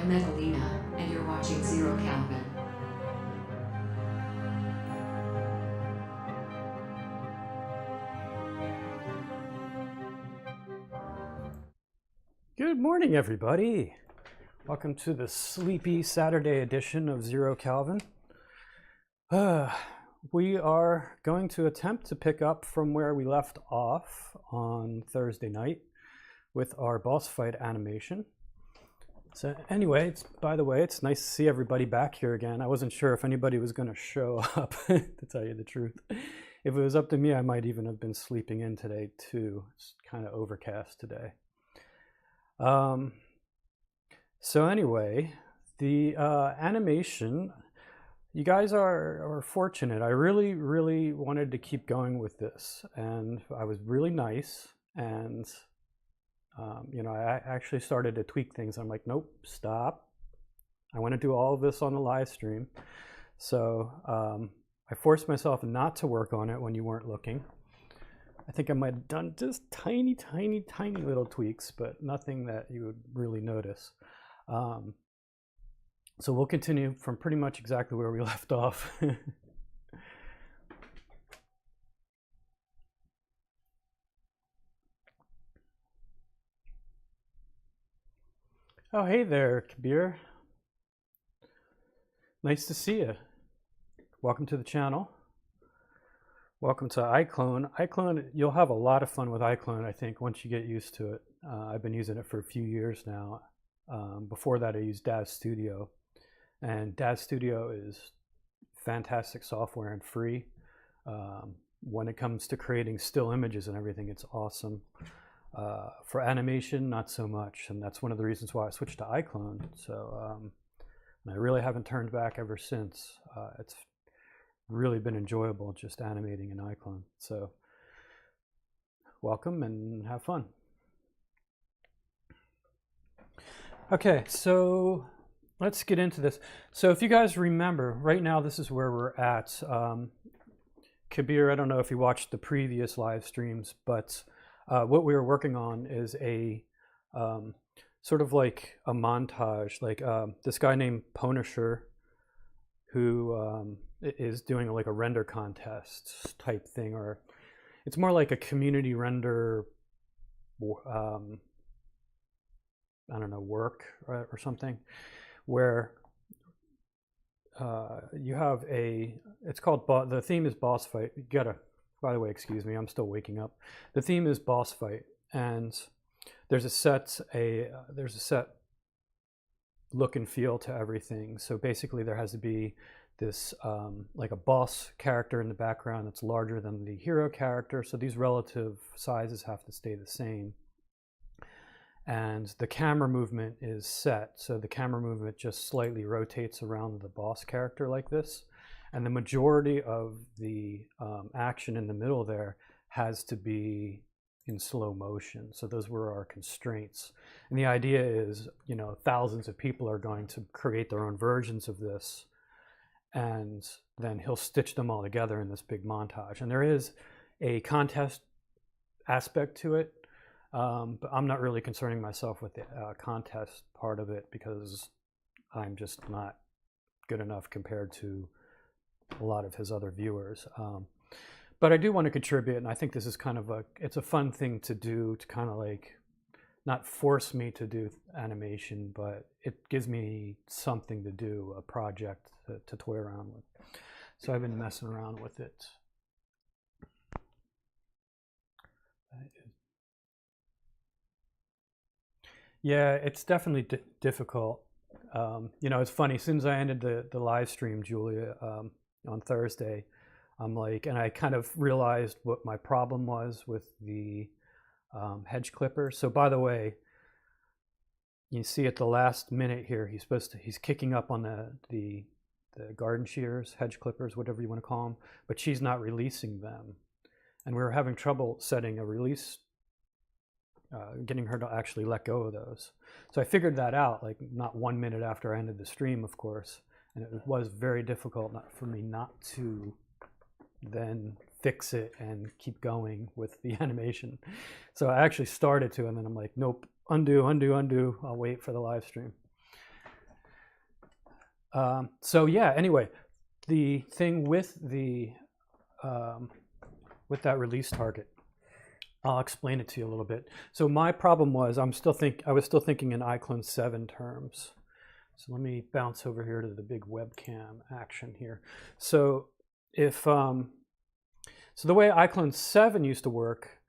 I'm Megalina, and you're watching 0Calvin. Good morning, everybody. Welcome to the sleepy Saturday edition of 0Calvin. We are going to attempt to pick up from where we left off on Thursday night with our boss fight animation. So anyway, by the way, it's nice to see everybody back here again. I wasn't sure if anybody was going to show up, to tell you the truth. If it was up to me, I might even have been sleeping in today too. It's kind of overcast today. So anyway, the animation, you guys are fortunate. I really wanted to keep going with this, and I was really nice, and I actually started to tweak things. I'm like, nope, stop. I want to do all of this on the live stream. So I forced myself not to work on it when you weren't looking. I think I might have done just tiny little tweaks, but nothing that you would really notice. So we'll continue from pretty much exactly where we left off. Oh, hey there, Kabir. Nice to see you. Welcome to the channel. Welcome to iClone. iClone, you'll have a lot of fun with iClone, I think, once you get used to it. I've been using it for a few years now. Before that, I used Daz Studio. And Daz Studio is fantastic software and free. When it comes to creating still images and everything, it's awesome. For animation, not so much. And that's one of the reasons why I switched to iClone. So and I really haven't turned back ever since. It's really been enjoyable just animating in iClone. So welcome and have fun. Okay, so let's get into this. So if you guys remember, right now this is where we're at. Kabir, I don't know if you watched the previous live streams, but what we were working on is a sort of like a montage, like this guy named Pwnisher, who is doing like a render contest type thing, or it's more like a community render, I don't know, work or something, where you have it's called, the theme is boss fight. You gotta, by the way, excuse me, I'm still waking up. The theme is boss fight, and there's a set look and feel to everything. So basically there has to be this like a boss character in the background that's larger than the hero character. So these relative sizes have to stay the same. And the camera movement is set. So the camera movement just slightly rotates around the boss character like this. And the majority of the action in the middle there has to be in slow motion. So those were our constraints. And the idea is, thousands of people are going to create their own versions of this, and then he'll stitch them all together in this big montage. And there is a contest aspect to it, but I'm not really concerning myself with the contest part of it, because I'm just not good enough compared to a lot of his other viewers. But I do want to contribute, and I think this is kind of it's a fun thing to do, to kind of like not force me to do animation, but it gives me something to do, a project to toy around with. So I've been messing around with it. Yeah, it's definitely difficult. It's funny, as soon as I ended the live stream, Julia, on Thursday, I'm like, and I kind of realized what my problem was with the hedge clipper. So by the way, you see at the last minute here, he's kicking up on the garden shears, hedge clippers, whatever you want to call them, but she's not releasing them. And we were having trouble setting a release, getting her to actually let go of those. So I figured that out, like not 1 minute after I ended the stream, of course. And it was very difficult for me not to then fix it and keep going with the animation. So I actually started to, and then I'm like, nope, undo. I'll wait for the live stream. So yeah, anyway, the thing with that release target, I'll explain it to you a little bit. So my problem was I was still thinking in iClone 7 terms. So let me bounce over here to the big webcam action here. So if so the way iClone 7 used to work,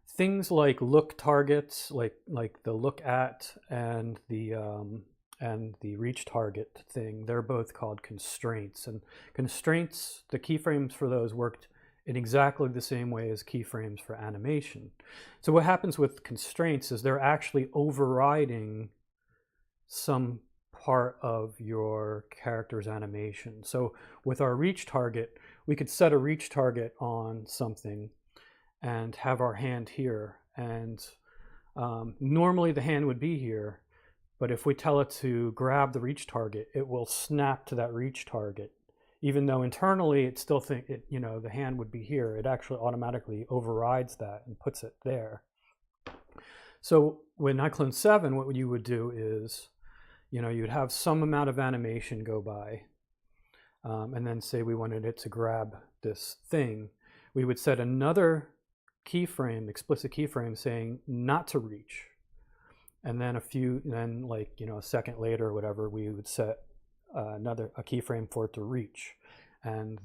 things like look targets, like the look at and the reach target thing, they're both called constraints. And constraints, the keyframes for those worked in exactly the same way as keyframes for animation. So what happens with constraints is they're actually overriding some part of your character's animation. So with our reach target, we could set a reach target on something and have our hand here. And normally the hand would be here, but if we tell it to grab the reach target, it will snap to that reach target. Even though internally it still the hand would be here, it actually automatically overrides that and puts it there. So when iClone 7, what you would do is, you'd have some amount of animation go by, and then say we wanted it to grab this thing. We would set another keyframe, explicit keyframe, saying not to reach. And then a second later or whatever, we would set a keyframe for it to reach, and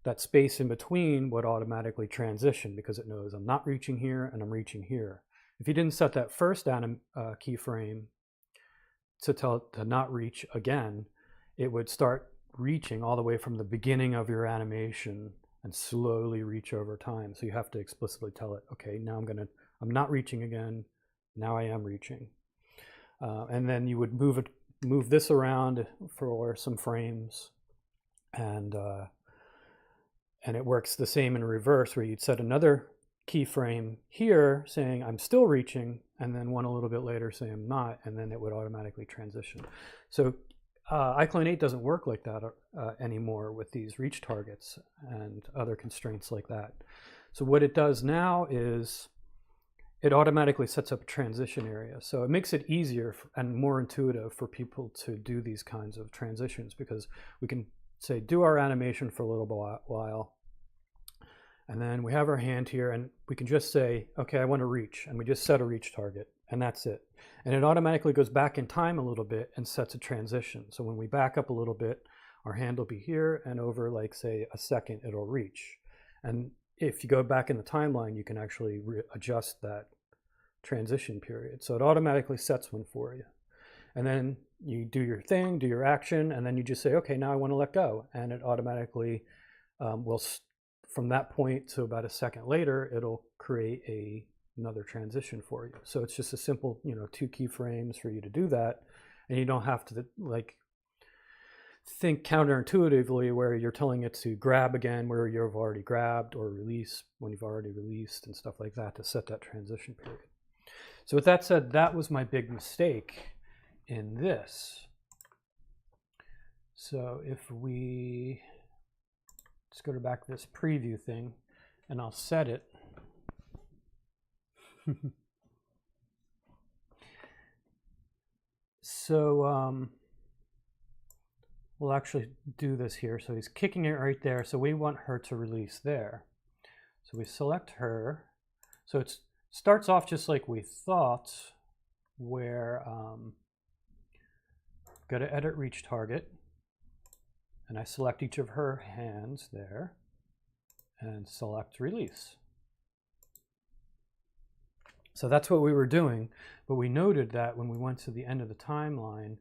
that space in between would automatically transition because it knows I'm not reaching here and I'm reaching here. If you didn't set that first keyframe to tell it to not reach again, it would start reaching all the way from the beginning of your animation and slowly reach over time. So you have to explicitly tell it, okay, now I'm not reaching again. Now I am reaching. And then you would move this around for some frames, and it works the same in reverse, where you'd set another keyframe here saying I'm still reaching, and then one a little bit later saying I'm not, and then it would automatically transition. So iClone 8 doesn't work like that anymore with these reach targets and other constraints like that. So what it does now is it automatically sets up a transition area. So it makes it easier and more intuitive for people to do these kinds of transitions, because we can say, do our animation for a little while, and then we have our hand here, and we can just say, okay, I want to reach, and we just set a reach target, and that's it. And it automatically goes back in time a little bit and sets a transition. So when we back up a little bit, our hand will be here, and over, like, say, a second, it'll reach. And if you go back in the timeline, you can actually adjust that transition period. So it automatically sets one for you. And then you do your thing, do your action, and then you just say, okay, now I want to let go. And it automatically will, from that point to about a second later, it'll create another transition for you. So it's just a simple, 2 keyframes for you to do that. And you don't have to think counterintuitively where you're telling it to grab again where you've already grabbed, or release when you've already released, and stuff like that to set that transition period. So with that said, that was my big mistake in this. So if we let's go back to this preview thing, and I'll set it. So we'll actually do this here. So he's kicking it right there. So we want her to release there. So we select her. So it starts off just like we thought, where go to edit reach target, and I select each of her hands there and select release. So that's what we were doing, but we noted that when we went to the end of the timeline,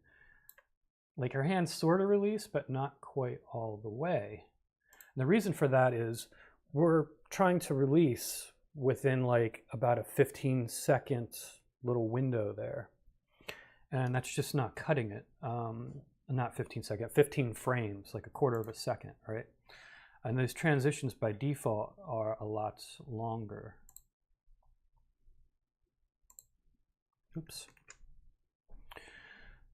like, her hands sort of release, but not quite all the way. And the reason for that is we're trying to release within like about a 15-second little window there. And that's just not cutting it. Not 15-second, 15 frames, like a quarter of a second, right? And those transitions by default are a lot longer. Oops.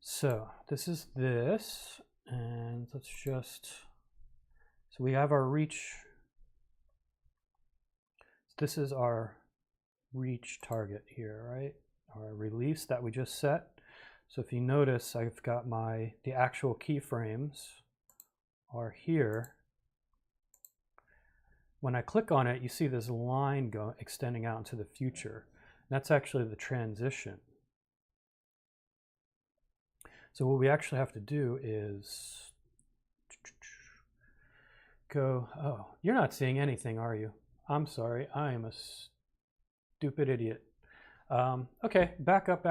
So this is this, and let's just, so we have our reach. This is our reach target here, right? Our release that we just set. So if you notice, I've got the actual keyframes are here. When I click on it, you see this line extending out into the future. That's actually the transition. So what we actually have to do is go, oh, you're not seeing anything, are you? I'm sorry, I am a stupid idiot. Okay, back up.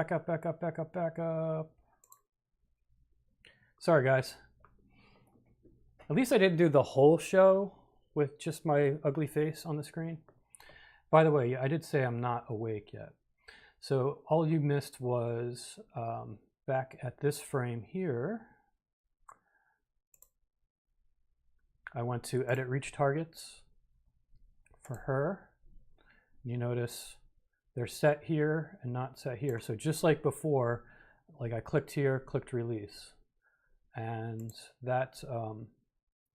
Sorry, guys. At least I didn't do the whole show with just my ugly face on the screen. By the way, I did say I'm not awake yet. So all you missed was back at this frame here, I went to edit reach targets for her. You notice they're set here and not set here. So just like before, like I clicked here, clicked release, and that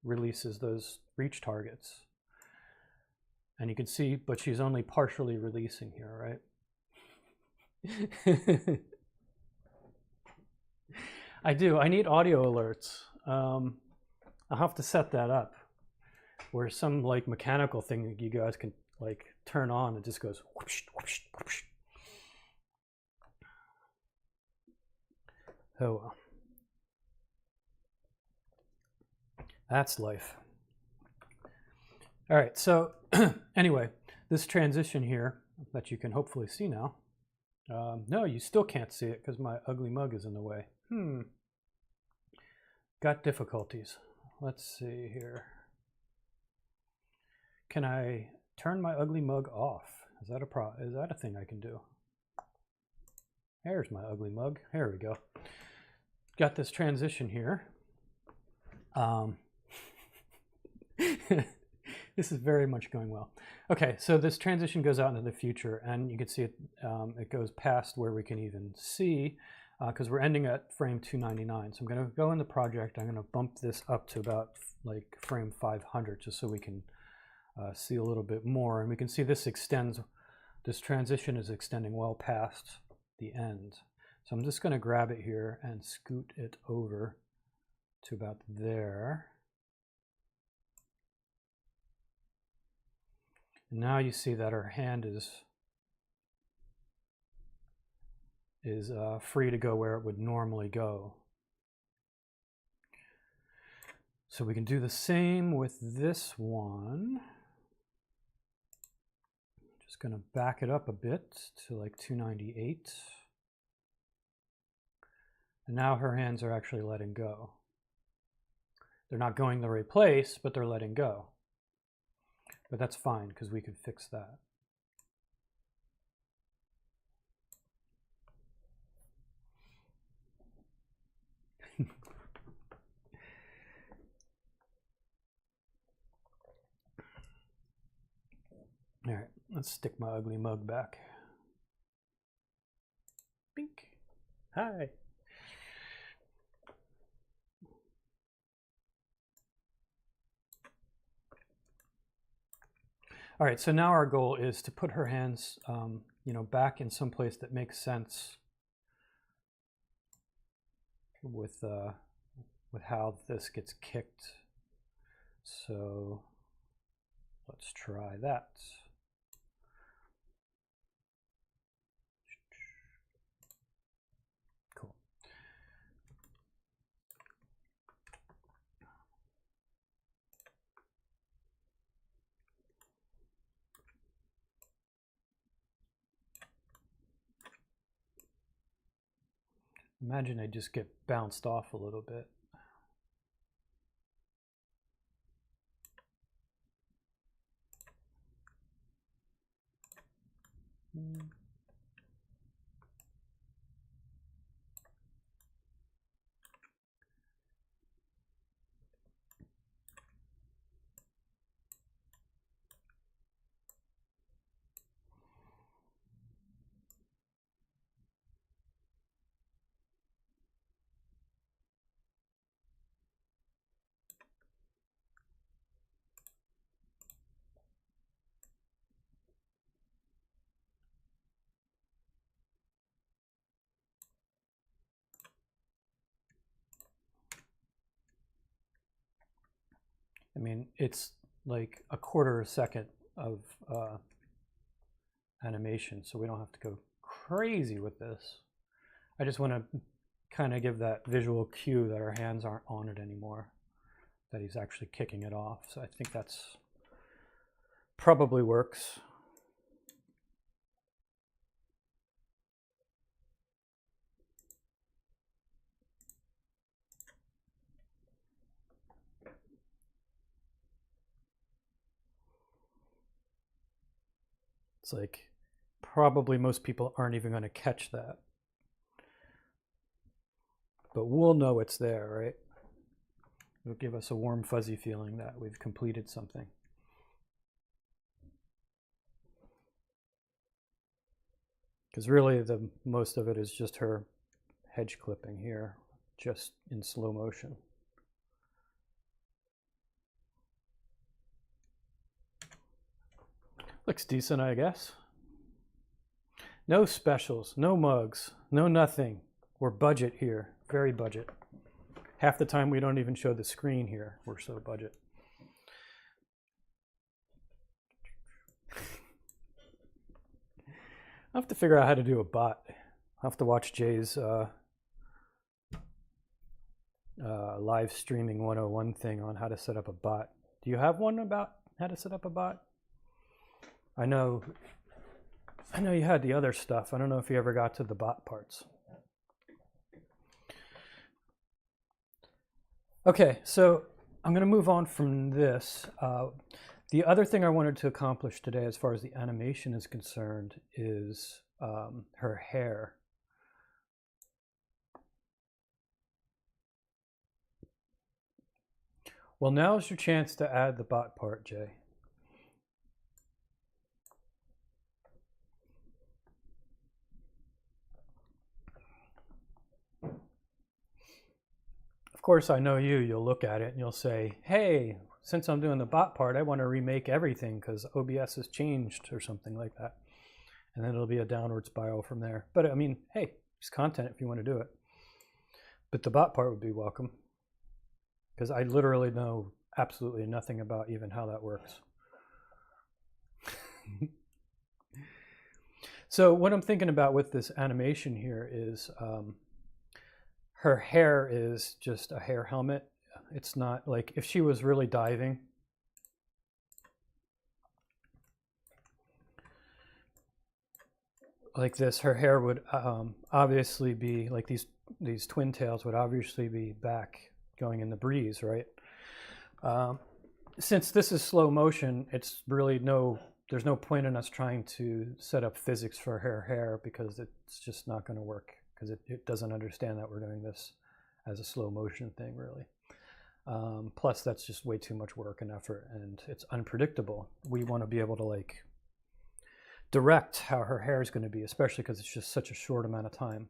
releases those reach targets. And you can see, but she's only partially releasing here, right? I do. I need audio alerts. I'll have to set that up where some like mechanical thing that you guys can like turn on. It just goes whoosh, whoosh, whoosh. Oh well. That's life. All right. So anyway, this transition here that you can hopefully see now. No, you still can't see it because my ugly mug is in the way. Got difficulties. Let's see here. Can I turn my ugly mug off? Is that a thing I can do? There's my ugly mug. There we go. Got this transition here. This is very much going well. Okay, so this transition goes out into the future, and you can see it. It goes past where we can even see, because we're ending at frame 299. So I'm going to go in the project. I'm going to bump this up to about like frame 500, just so we can see a little bit more. And we can see this extends. This transition is extending well past the end. So I'm just going to grab it here and scoot it over to about there. And now you see that her hand is free to go where it would normally go. So we can do the same with this one. Just going to back it up a bit to like 298. And now her hands are actually letting go. They're not going the right place, but they're letting go. But that's fine because we can fix that. All right, let's stick my ugly mug back. Bink. Hi. All right, so now our goal is to put her hands, back in some place that makes sense with how this gets kicked. So let's try that. Cool. Imagine I just get bounced off a little bit. mean, it's like a quarter of a second of animation, so we don't have to go crazy with this. I just want to kind of give that visual cue that our hands aren't on it anymore, that he's actually kicking it off. So I think that's probably works. It's like probably most people aren't even going to catch that. But we'll know it's there, right? It'll give us a warm, fuzzy feeling that we've completed something. Because really, most of it is just her hedge clipping here, just in slow motion. Looks decent, I guess. No specials, no mugs, no nothing. We're budget here, very budget. Half the time we don't even show the screen here. We're so budget. I have to figure out how to do a bot. I'll have to watch Jay's live streaming 101 thing on how to set up a bot. Do you have one about how to set up a bot? I know you had the other stuff. I don't know if you ever got to the bot parts. Okay, so I'm going to move on from this. The other thing I wanted to accomplish today as far as the animation is concerned is her hair. Well, now's your chance to add the bot part, Jay. Of course, I know you'll look at it and you'll say, hey, since I'm doing the bot part, I want to remake everything because OBS has changed or something like that. And then it'll be a downward spiral from there. But I mean, hey, it's content if you want to do it. But the bot part would be welcome because I literally know absolutely nothing about even how that works. So what I'm thinking about with this animation here is her hair is just a hair helmet. It's not like if she was really diving. Like this, her hair would obviously be like these twin tails would obviously be back going in the breeze, right? Since this is slow motion, it's really there's no point in us trying to set up physics for her hair because it's just not going to work because it doesn't understand that we're doing this as a slow motion thing, really. Plus, that's just way too much work and effort, and it's unpredictable. We want to be able to like direct how her hair is going to be, especially because it's just such a short amount of time.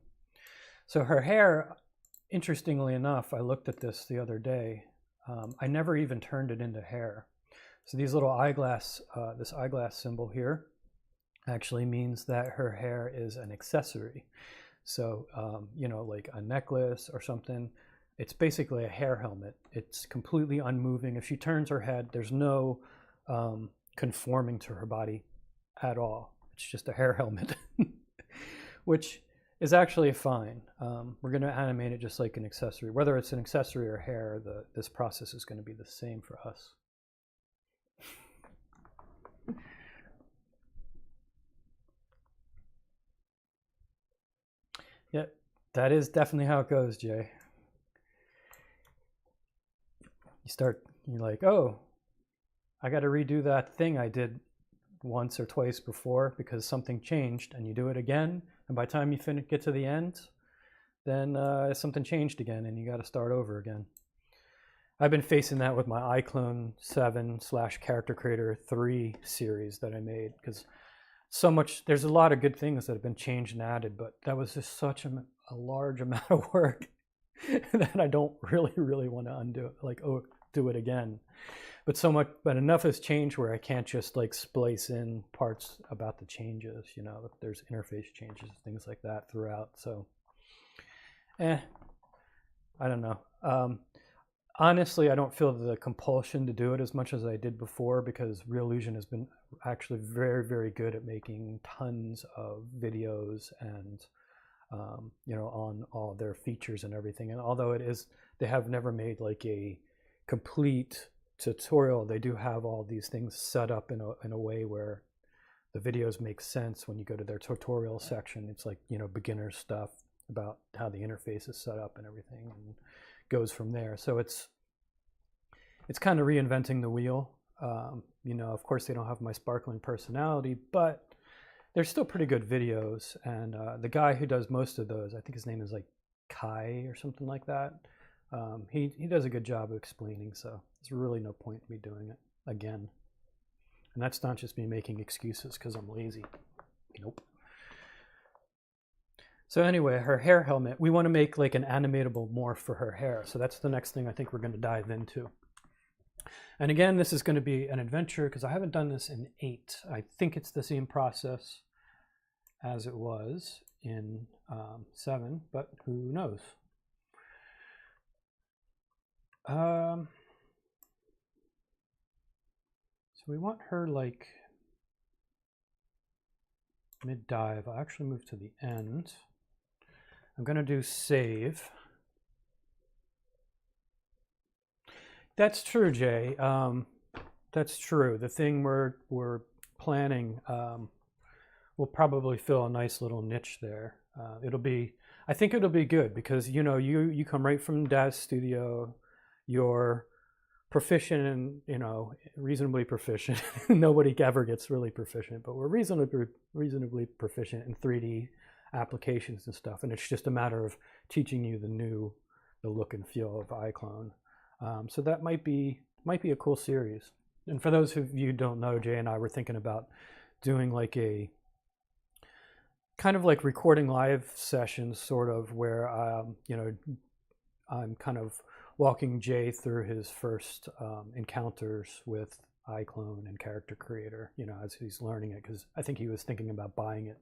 So her hair, interestingly enough, I looked at this the other day. I never even turned it into hair. So these little eyeglass, this eyeglass symbol here actually means that her hair is an accessory. So, you know, like a necklace or something, it's basically a hair helmet. It's completely unmoving. If she turns her head, there's no conforming to her body at all. It's just a hair helmet, which is actually fine. We're going to animate it just like an accessory. Whether it's an accessory or hair, this process is going to be the same for us. Yeah, that is definitely how it goes, Jay. You're like, oh, I got to redo that thing I did once or twice before because something changed, and you do it again, and by the time you get to the end, then something changed again, and you got to start over again. I've been facing that with my iClone 7/Character Creator 3 series that I made because there's a lot of good things that have been changed and added, but that was just such a large amount of work that I don't really want to undo it, like do it again. But enough has changed where I can't just like splice in parts about the changes, you know, there's interface changes, things like that throughout. So, I don't know. Honestly, I don't feel the compulsion to do it as much as I did before, because Reallusion has been actually very, very good at making tons of videos and you know, on all their features and everything. And although they have never made like a complete tutorial, they do have all these things set up in a way where the videos make sense when you go to their tutorial section. It's like, you know, beginner stuff about how the interface is set up and everything, and goes from there. So it's kind of reinventing the wheel. You know, of course they don't have my sparkling personality, but they're still pretty good videos. And the guy who does most of those, I think his name is like Kai or something like that. He does a good job of explaining, so there's really no point in me doing it again. And that's not just me making excuses because I'm lazy. Nope. So anyway, her hair helmet, we want to make like an animatable morph for her hair. So that's the next thing I think we're going to dive into. And again, this is going to be an adventure because I haven't done this in 8. I think it's the same process as it was in 7, but who knows? So we want her like mid-dive. I'll actually move to the end. I'm going to do save. That's true, Jay. That's true. The thing we're planning will probably fill a nice little niche there. I think it'll be good because, you know, you come right from Dad's studio. You're proficient and, you know, reasonably proficient. Nobody ever gets really proficient, but we're reasonably proficient in 3D applications and stuff. And it's just a matter of teaching you the look and feel of iClone. So that might be a cool series. And for those of you who don't know, Jay and I were thinking about doing like a kind of like recording live sessions, sort of, where you know, I'm kind of walking Jay through his first encounters with iClone and Character Creator, you know, as he's learning it, because I think he was thinking about buying it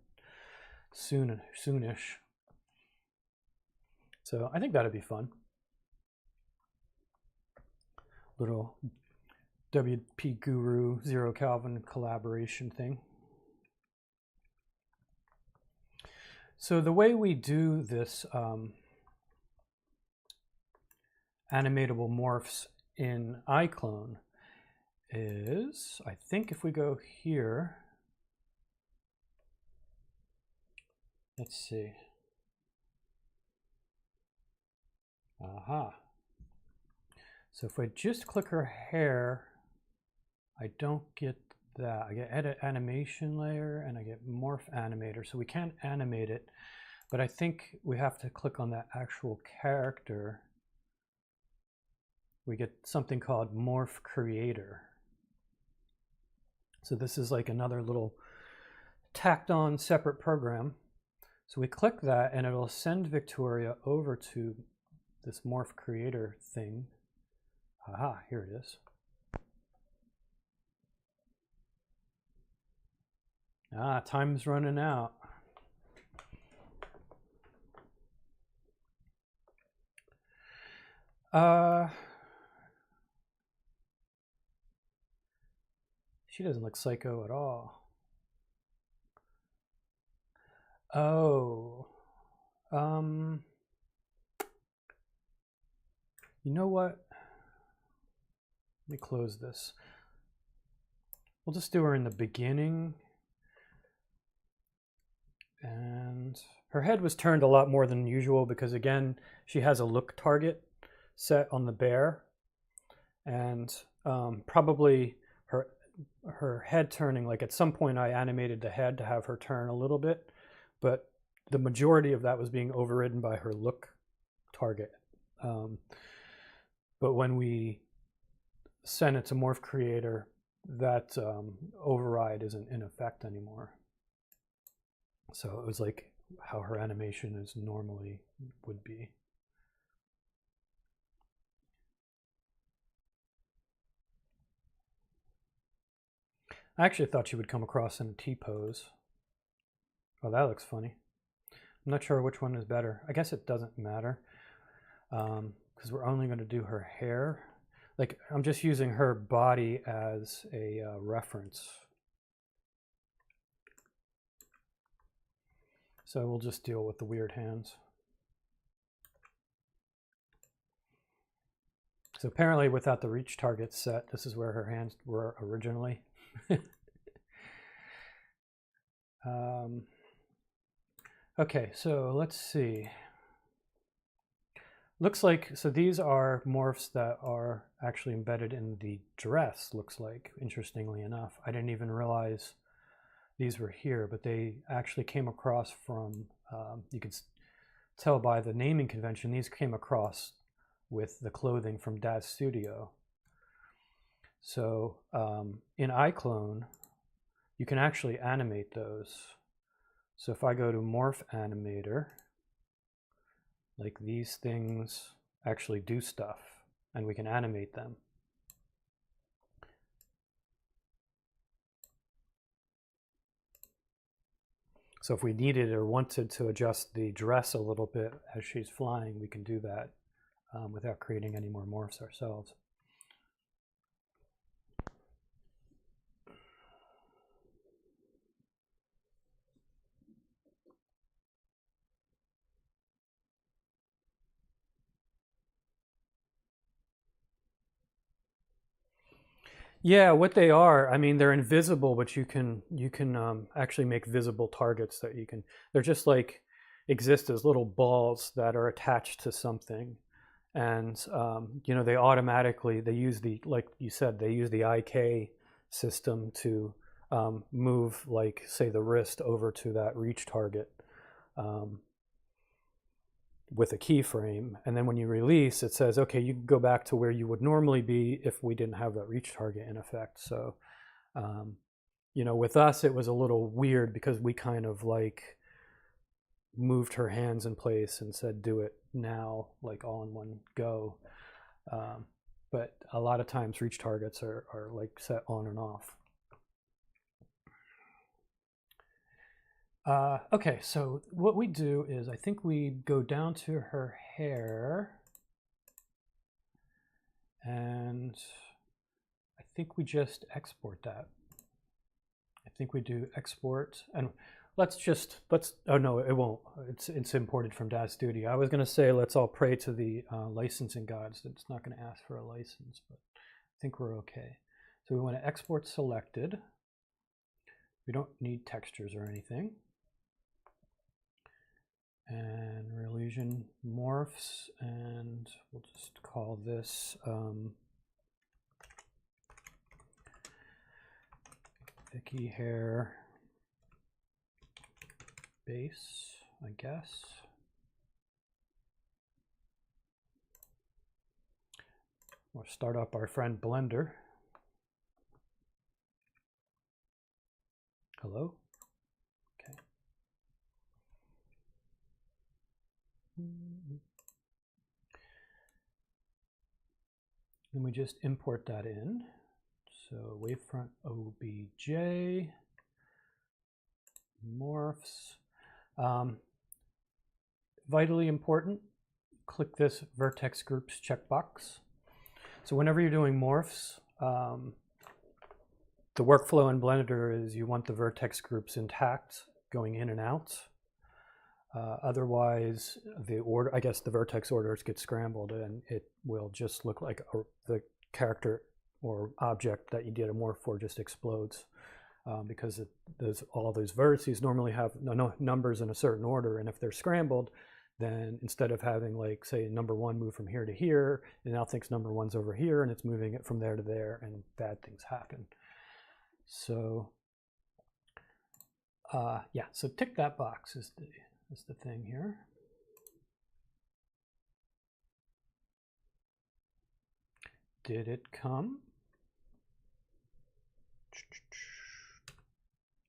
soonish. So I think that'd be fun. Little WP Guru 0Calvin collaboration thing. So the way we do this animatable morphs in iClone is, I think if we go here, let's see. Aha. So if I just click her hair, I don't get that. I get edit animation layer and I get morph animator. So we can't animate it, but I think we have to click on that actual character. We get something called morph creator. So this is like another little tacked on separate program. So we click that and it'll send Victoria over to this morph creator thing. Aha, here it is. Ah, time's running out. She doesn't look psycho at all. Oh. You know what? Let me close this. We'll just do her in the beginning. And her head was turned a lot more than usual because, again, she has a look target set on the bear. And probably her head turning, like at some point I animated the head to have her turn a little bit, but the majority of that was being overridden by her look target. But when we send it to Morph Creator, that override isn't in effect anymore. So it was like how her animation is normally would be. I actually thought she would come across in a T-pose. Oh, that looks funny. I'm not sure which one is better. I guess it doesn't matter. because we're only going to do her hair. Like, I'm just using her body as a reference. So we'll just deal with the weird hands. So apparently without the reach target set, this is where her hands were originally. Okay, so let's see. Looks like, so these are morphs that are actually embedded in the dress, looks like, interestingly enough. I didn't even realize these were here, but they actually came across from, you can tell by the naming convention, these came across with the clothing from Dad's studio. So in iClone, you can actually animate those. So if I go to Morph Animator, like these things actually do stuff, and we can animate them. So if we needed or wanted to adjust the dress a little bit as she's flying, we can do that without creating any more morphs ourselves. Yeah, what they are, I mean, they're invisible, but you can actually make visible targets that you can. They're just like exist as little balls that are attached to something, and you know, they automatically they use the, like you said, they use the IK system to move, like say the wrist over to that reach target. With a keyframe, and then when you release, it says, okay, you can go back to where you would normally be if we didn't have that reach target in effect. So, you know, with us, it was a little weird because we kind of like moved her hands in place and said, do it now, like all in one go. But a lot of times reach targets are like set on and off. Okay, so what we do is I think we go down to her hair, and I think we just export that. I think we do export, and let's, oh no, it won't. It's imported from Dad's studio. I was going to say let's all pray to the licensing gods. It's not going to ask for a license, but I think we're okay. So we want to export selected. We don't need textures or anything. And Real morphs, and we'll just call this Vicky hair base, I guess. We'll start up our friend Blender. Hello? Okay. Then we just import that in. So wavefront OBJ, morphs. Vitally important, click this vertex groups checkbox. So whenever you're doing morphs, the workflow in Blender is you want the vertex groups intact going in and out. Otherwise, the order, I guess the vertex orders get scrambled, and it will just look like the character or object that you did a morph for just explodes, because all those vertices normally have no numbers in a certain order, and if they're scrambled, then instead of having, like, say, number one move from here to here, it now thinks number one's over here, and it's moving it from there to there, and bad things happen. So yeah, so tick that box is the thing here. Did it come?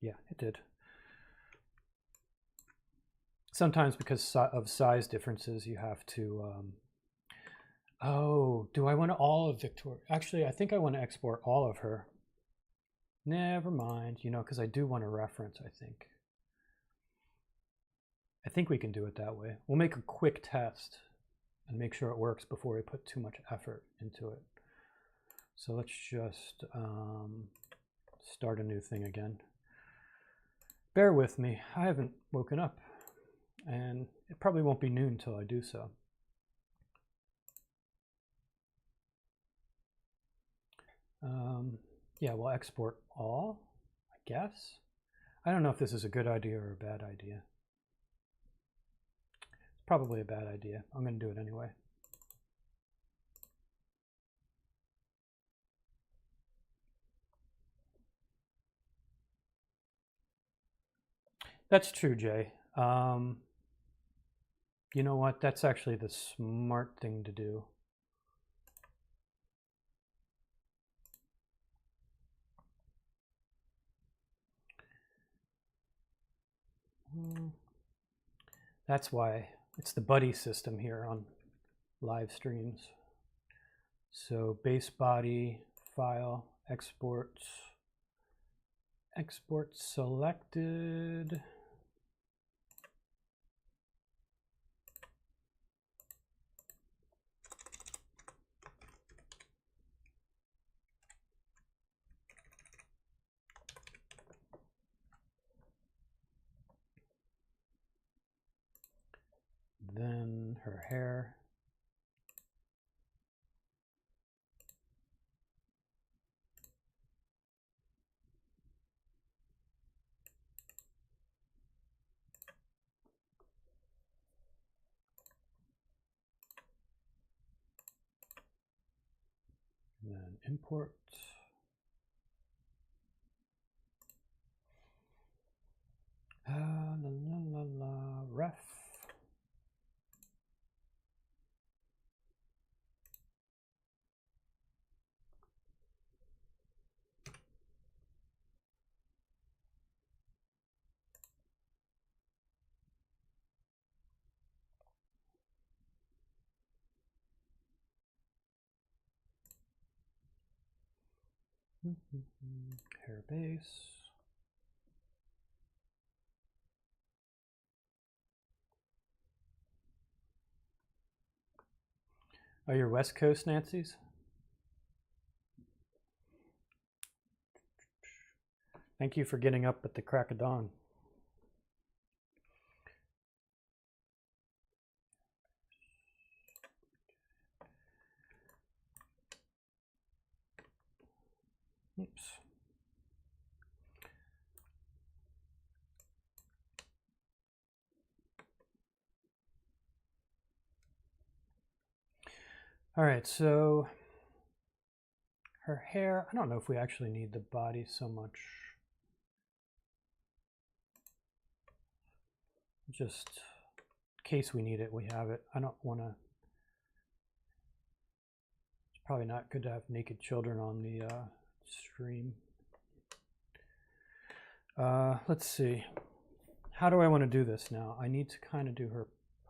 Yeah, it did. Sometimes because of size differences, you have to, oh, do I want all of Victoria? Actually, I think I want to export all of her. Never mind, you know, because I do want a reference, I think. I think we can do it that way. We'll make a quick test. and make sure it works before we put too much effort into it. So let's just start a new thing again. Bear with me, I haven't woken up, and it probably won't be noon till I do so. Yeah, we'll export all, I guess. I don't know if this is a good idea or a bad idea. It's probably a bad idea. I'm going to do it anyway. That's true, Jay. You know what? That's actually the smart thing to do. That's why it's the buddy system here on live streams. So base body, file, export selected. Then her hair. And then import. Ref. Hair base. Are your West Coast Nancy's? Thank you for getting up at the crack of dawn. Oops. All right, so her hair, I don't know if we actually need the body so much. Just in case we need it, we have it. I don't want to, it's probably not good to have naked children on the stream. Let's see. How do I want to do this now? I need to kind of do her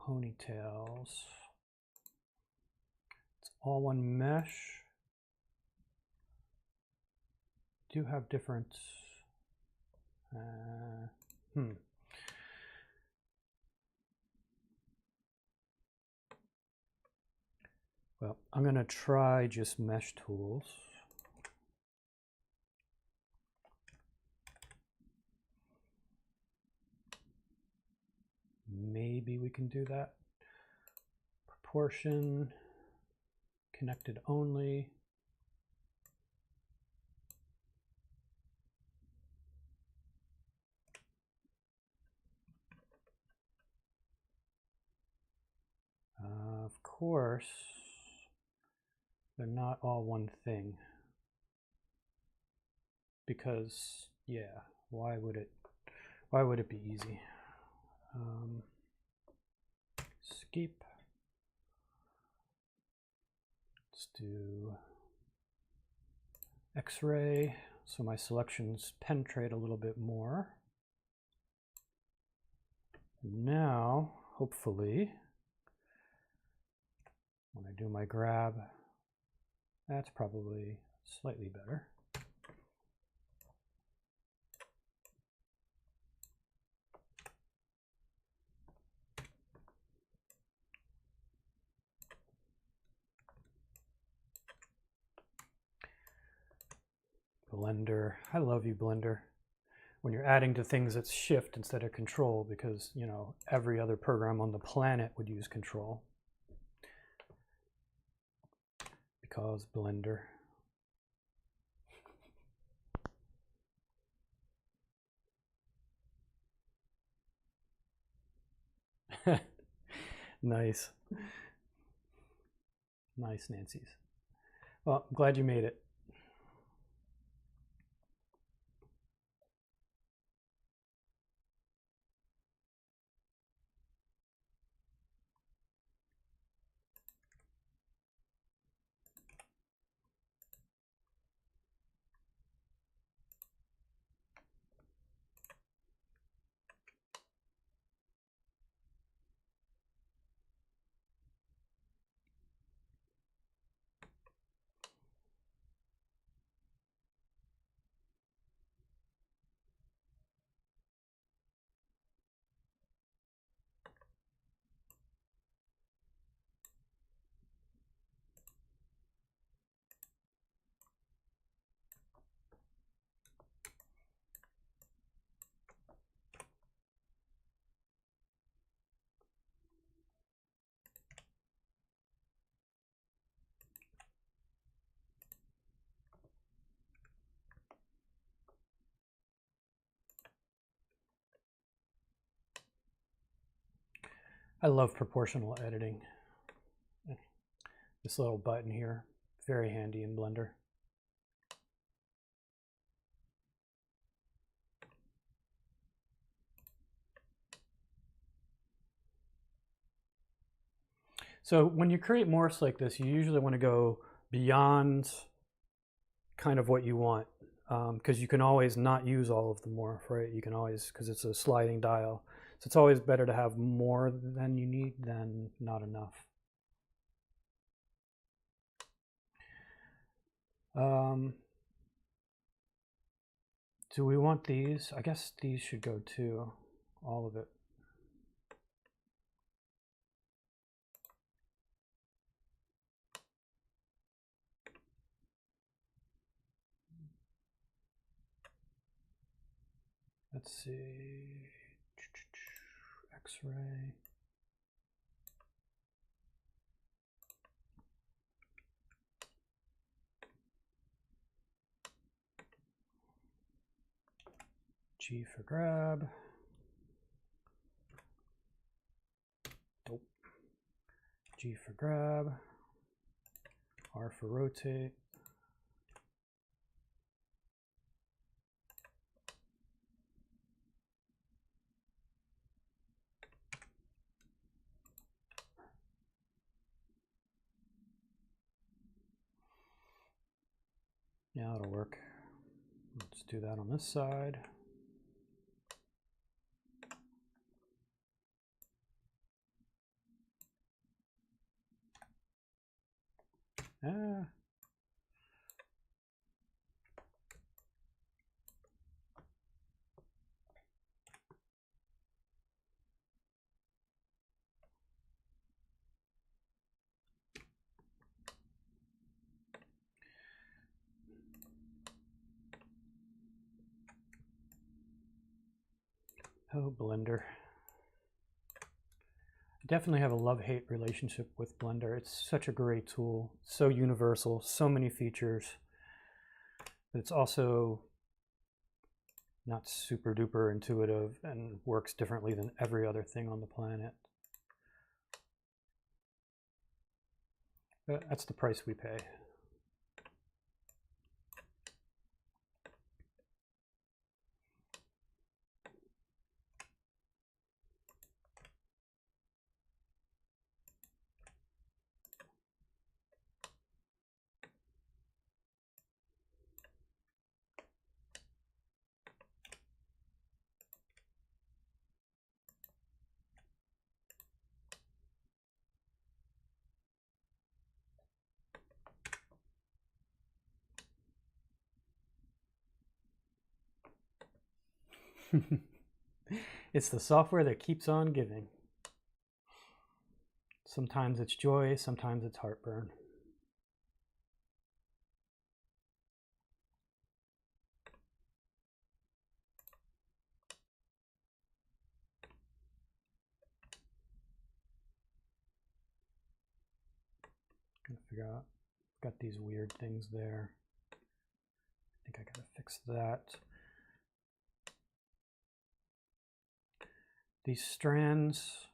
ponytails. It's all one mesh. Do have different, Well, I'm going to try just mesh tools. Maybe we can do that. Proportion, connected only. Of course, they're not all one thing. Because, yeah, why would it be easy? Escape. Let's do X-ray, so my selections penetrate a little bit more. Now, hopefully, when I do my grab, that's probably slightly better. Blender. I love you, Blender. When you're adding to things, it's shift instead of control, because, you know, every other program on the planet would use control. Because Blender. Nice. Nice, Nancy's. Well, I'm glad you made it. I love proportional editing. This little button here, very handy in Blender. So when you create morphs like this, you usually want to go beyond kind of what you want, because you can always not use all of the morph, right? You can always, because it's a sliding dial. So it's always better to have more than you need than not enough. Do we want these? I guess these should go too, all of it. Let's see, X-ray. G for grab. Nope. G for grab. R for rotate. Yeah, that'll work. Let's do that on this side. Ah. Oh, Blender. I definitely have a love-hate relationship with Blender. It's such a great tool, so universal, so many features, but it's also not super duper intuitive and works differently than every other thing on the planet. But that's the price we pay. It's the software that keeps on giving. Sometimes it's joy, sometimes it's heartburn. figure out. Got these weird things there. I think I gotta fix that. These strands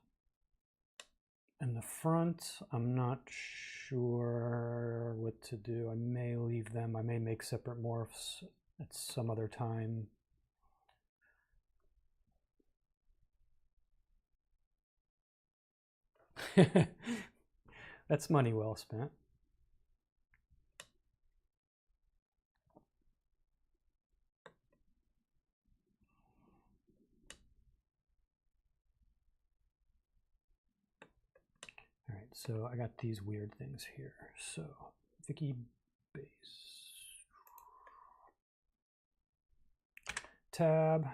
in the front, I'm not sure what to do. I may leave them. I may make separate morphs at some other time. That's money well spent. All right, so I got these weird things here. So Vicky base, tab.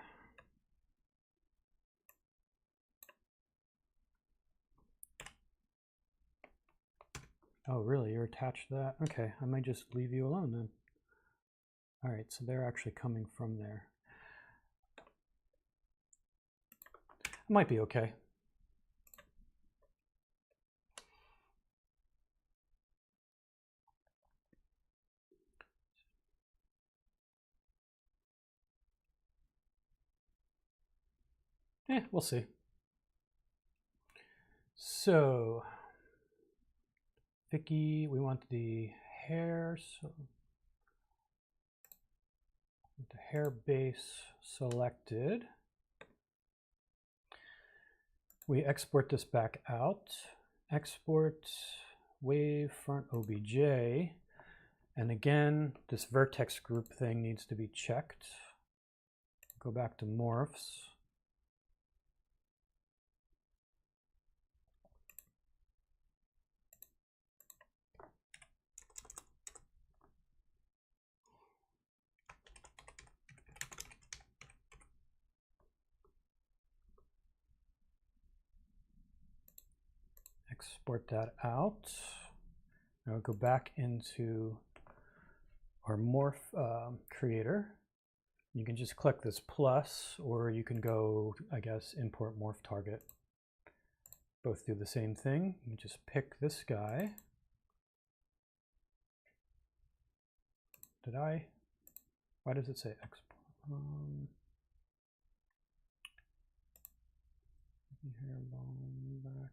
Oh, really? You're attached to that? Okay, I might just leave you alone then. All right, so they're actually coming from there. It might be okay. We'll see. So Vicky, we want the hair, so the hair base selected. We export this back out. Export wave front OBJ. And again, this vertex group thing needs to be checked. Go back to morphs. Export that out. Now go back into our morph creator. You can just click this plus, or you can go, I guess, import morph target. Both do the same thing. You just pick this guy. Why does it say export? Back.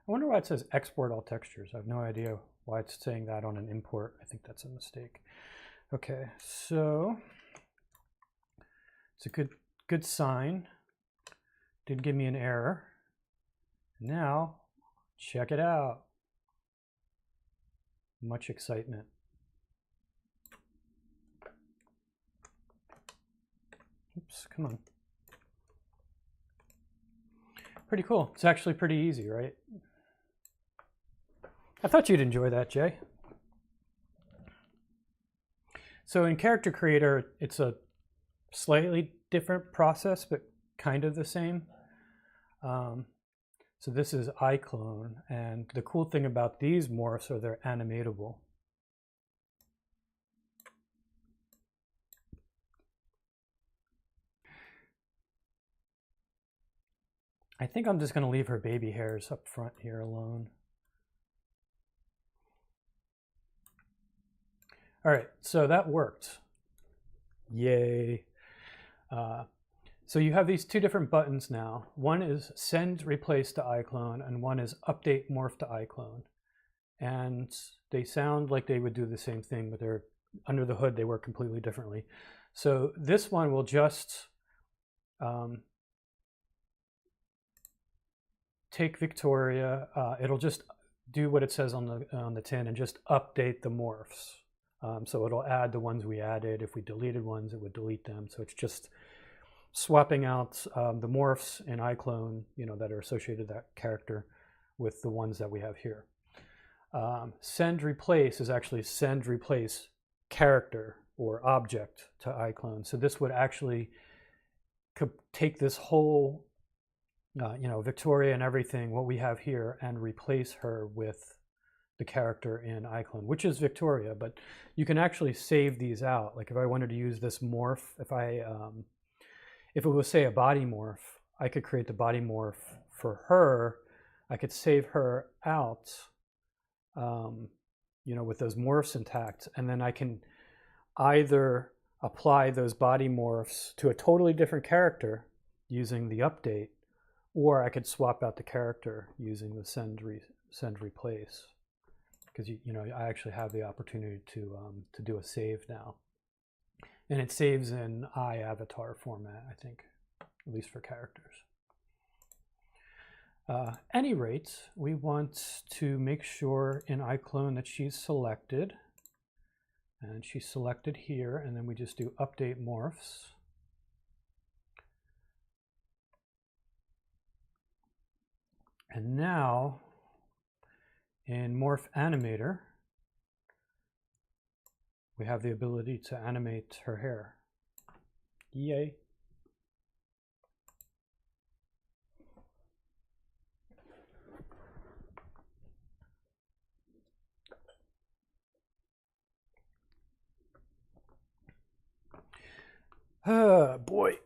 I wonder why it says export all textures. I have no idea why it's saying that on an import. I think that's a mistake. Okay, so it's a good sign. Didn't give me an error. Now, check it out. Much excitement. Oops, come on. Pretty cool. It's actually pretty easy, right? I thought you'd enjoy that, Jay. So in Character Creator, it's a slightly different process, but kind of the same. So this is iClone, and the cool thing about these morphs are they're animatable. I think I'm just going to leave her baby hairs up front here alone. All right, so that worked. Yay. So you have these two different buttons now. One is send replace to iClone, and one is update morph to iClone. And they sound like they would do the same thing, but they're under the hood, they work completely differently. So this one will just take Victoria. It'll just do what it says on the tin and just update the morphs. So it'll add the ones we added. If we deleted ones, it would delete them. So it's just swapping out the morphs in iClone, that are associated with that character with the ones that we have here. Send replace is actually send replace character or object to iClone. So this would actually take this whole, Victoria and everything, what we have here, and replace her with the character in iClone, which is Victoria, but you can actually save these out. Like if I wanted to use this morph, if it was, say, a body morph, I could create the body morph for her, I could save her out, with those morphs intact, and then I can either apply those body morphs to a totally different character using the update, or I could swap out the character using the send replace, because I actually have the opportunity to do a save now, and it saves in iAvatar format, I think, at least for characters. Any rate, we want to make sure in iClone that she's selected, and she's selected here, and then we just do update morphs. And now in Morph Animator, we have the ability to animate her hair. Yay. Boy,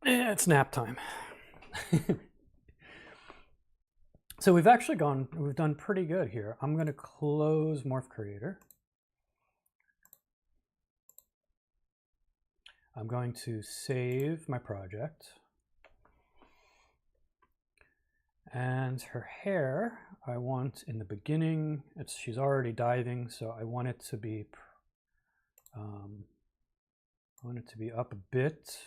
it's nap time. So we've done pretty good here. I'm going to close Morph Creator. I'm going to save my project. And her hair, I want in the beginning, she's already diving, so I want it to be up a bit.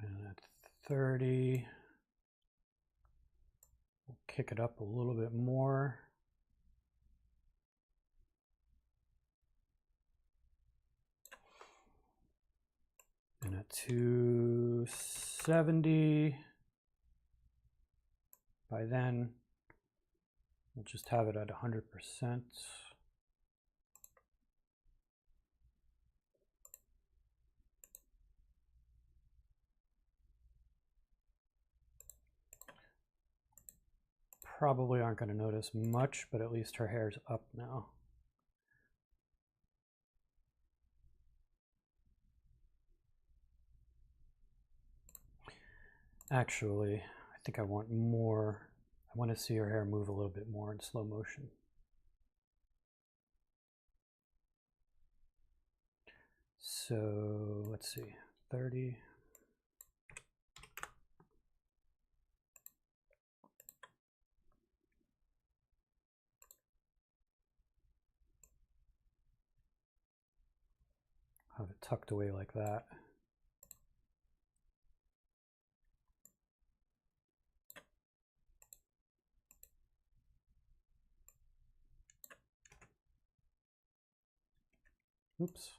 And at 30, we'll kick it up a little bit more. And at 270, by then, we'll just have it at 100%. Probably aren't going to notice much, but at least her hair's up now. Actually, I think I want more. I want to see her hair move a little bit more in slow motion. So let's see, 30. Have it tucked away like that. Oops.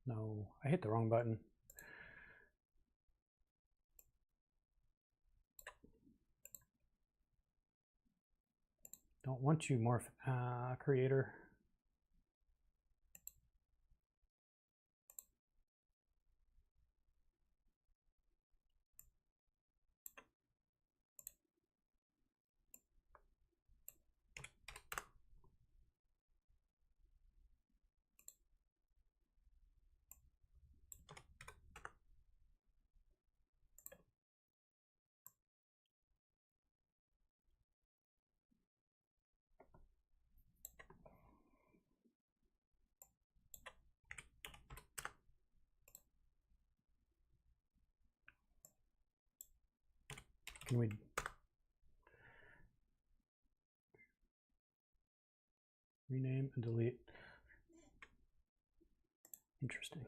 No, I hit the wrong button. Don't want you, Morph Creator. Can we rename and delete? Interesting.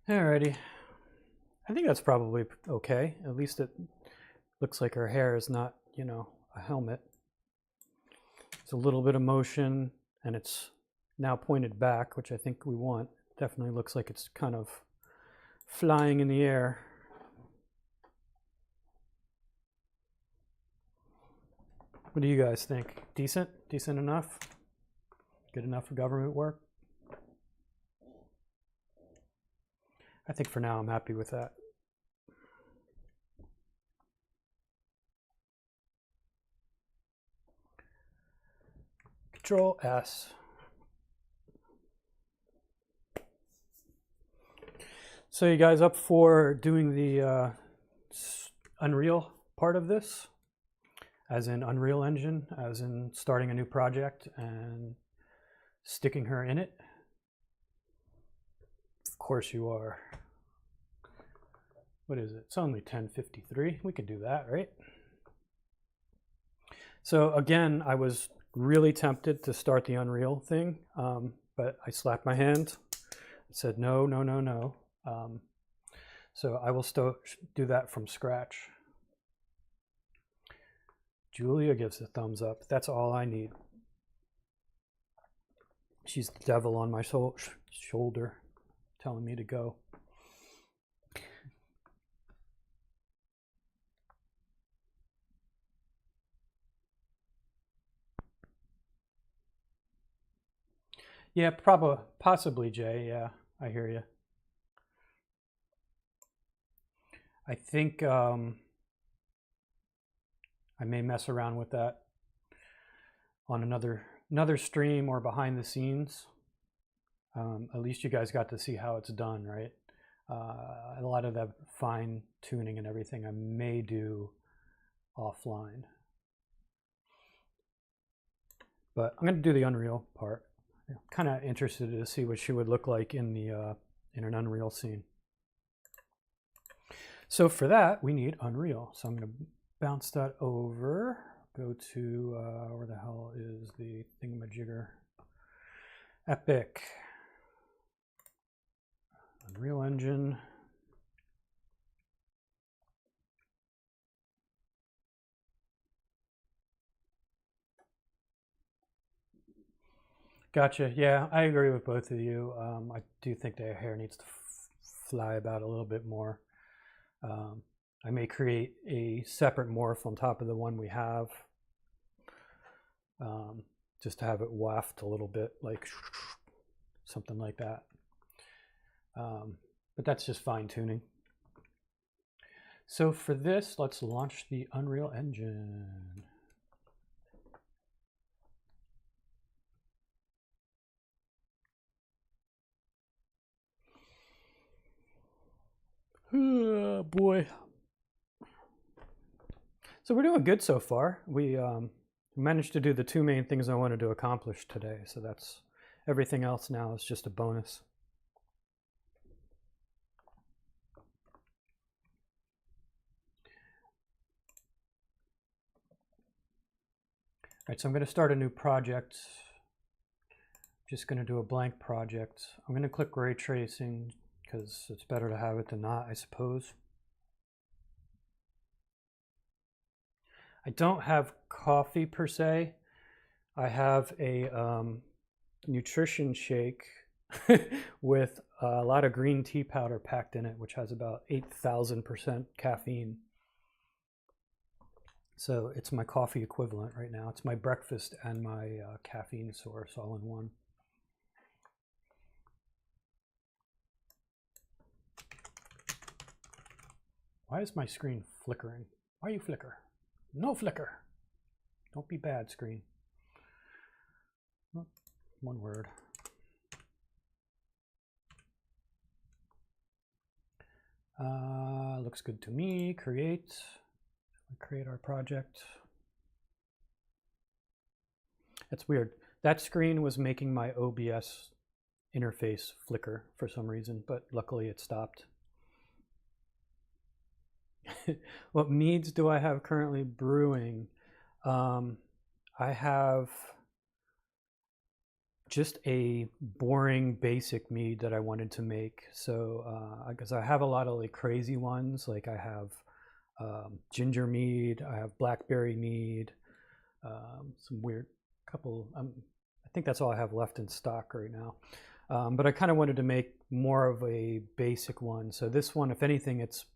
Alrighty. I think that's probably okay. At least it looks like her hair is not, you know, a helmet. There's a little bit of motion, and it's now pointed back, which I think we want. Definitely looks like it's kind of flying in the air. What do you guys think? Decent? Decent enough? Good enough for government work? I think for now I'm happy with that. Control S. So you guys up for doing the Unreal part of this? As in Unreal Engine, as in starting a new project and sticking her in it? Of course you are. What is it? It's only 10:53. We could do that, right? So again, I was really tempted to start the Unreal thing, but I slapped my hand. I said, no, no, no, no. So I will still do that from scratch. Julia gives a thumbs up. That's all I need. She's the devil on my shoulder, telling me to go. Yeah, possibly, Jay. Yeah, I hear you. I think I may mess around with that on another stream or behind the scenes. At least you guys got to see how it's done, right? A lot of the fine tuning and everything I may do offline. But I'm going to do the Unreal part. I'm kind of interested to see what she would look like in an Unreal scene. So for that, we need Unreal. So I'm going to bounce that over. Go to, where the hell is the thingamajigger? Epic. Unreal Engine. Gotcha. Yeah, I agree with both of you. I do think the hair needs to fly about a little bit more. I may create a separate morph on top of the one we have, just to have it waft a little bit, like something like that. But that's just fine tuning. So for this, let's launch the Unreal Engine. Oh boy. So we're doing good so far. We managed to do the two main things I wanted to accomplish today. So that's everything else now is just a bonus. All right, so I'm going to start a new project. Just going to do a blank project. I'm going to click ray tracing because it's better to have it than not, I suppose. I don't have coffee per se. I have a nutrition shake with a lot of green tea powder packed in it, which has about 8,000% caffeine. So it's my coffee equivalent right now. It's my breakfast and my caffeine source all in one. Why is my screen flickering? Why you flicker? No flicker. Don't be bad, screen. Oh, one word. Looks good to me. Create. Create our project. That's weird. That screen was making my OBS interface flicker for some reason, but luckily it stopped. What meads do I have currently brewing? I have just a boring basic mead that I wanted to make. So because I have a lot of like crazy ones, like I have ginger mead, I have blackberry mead, some weird couple. I think that's all I have left in stock right now. But I kind of wanted to make more of a basic one. So this one, if anything, it's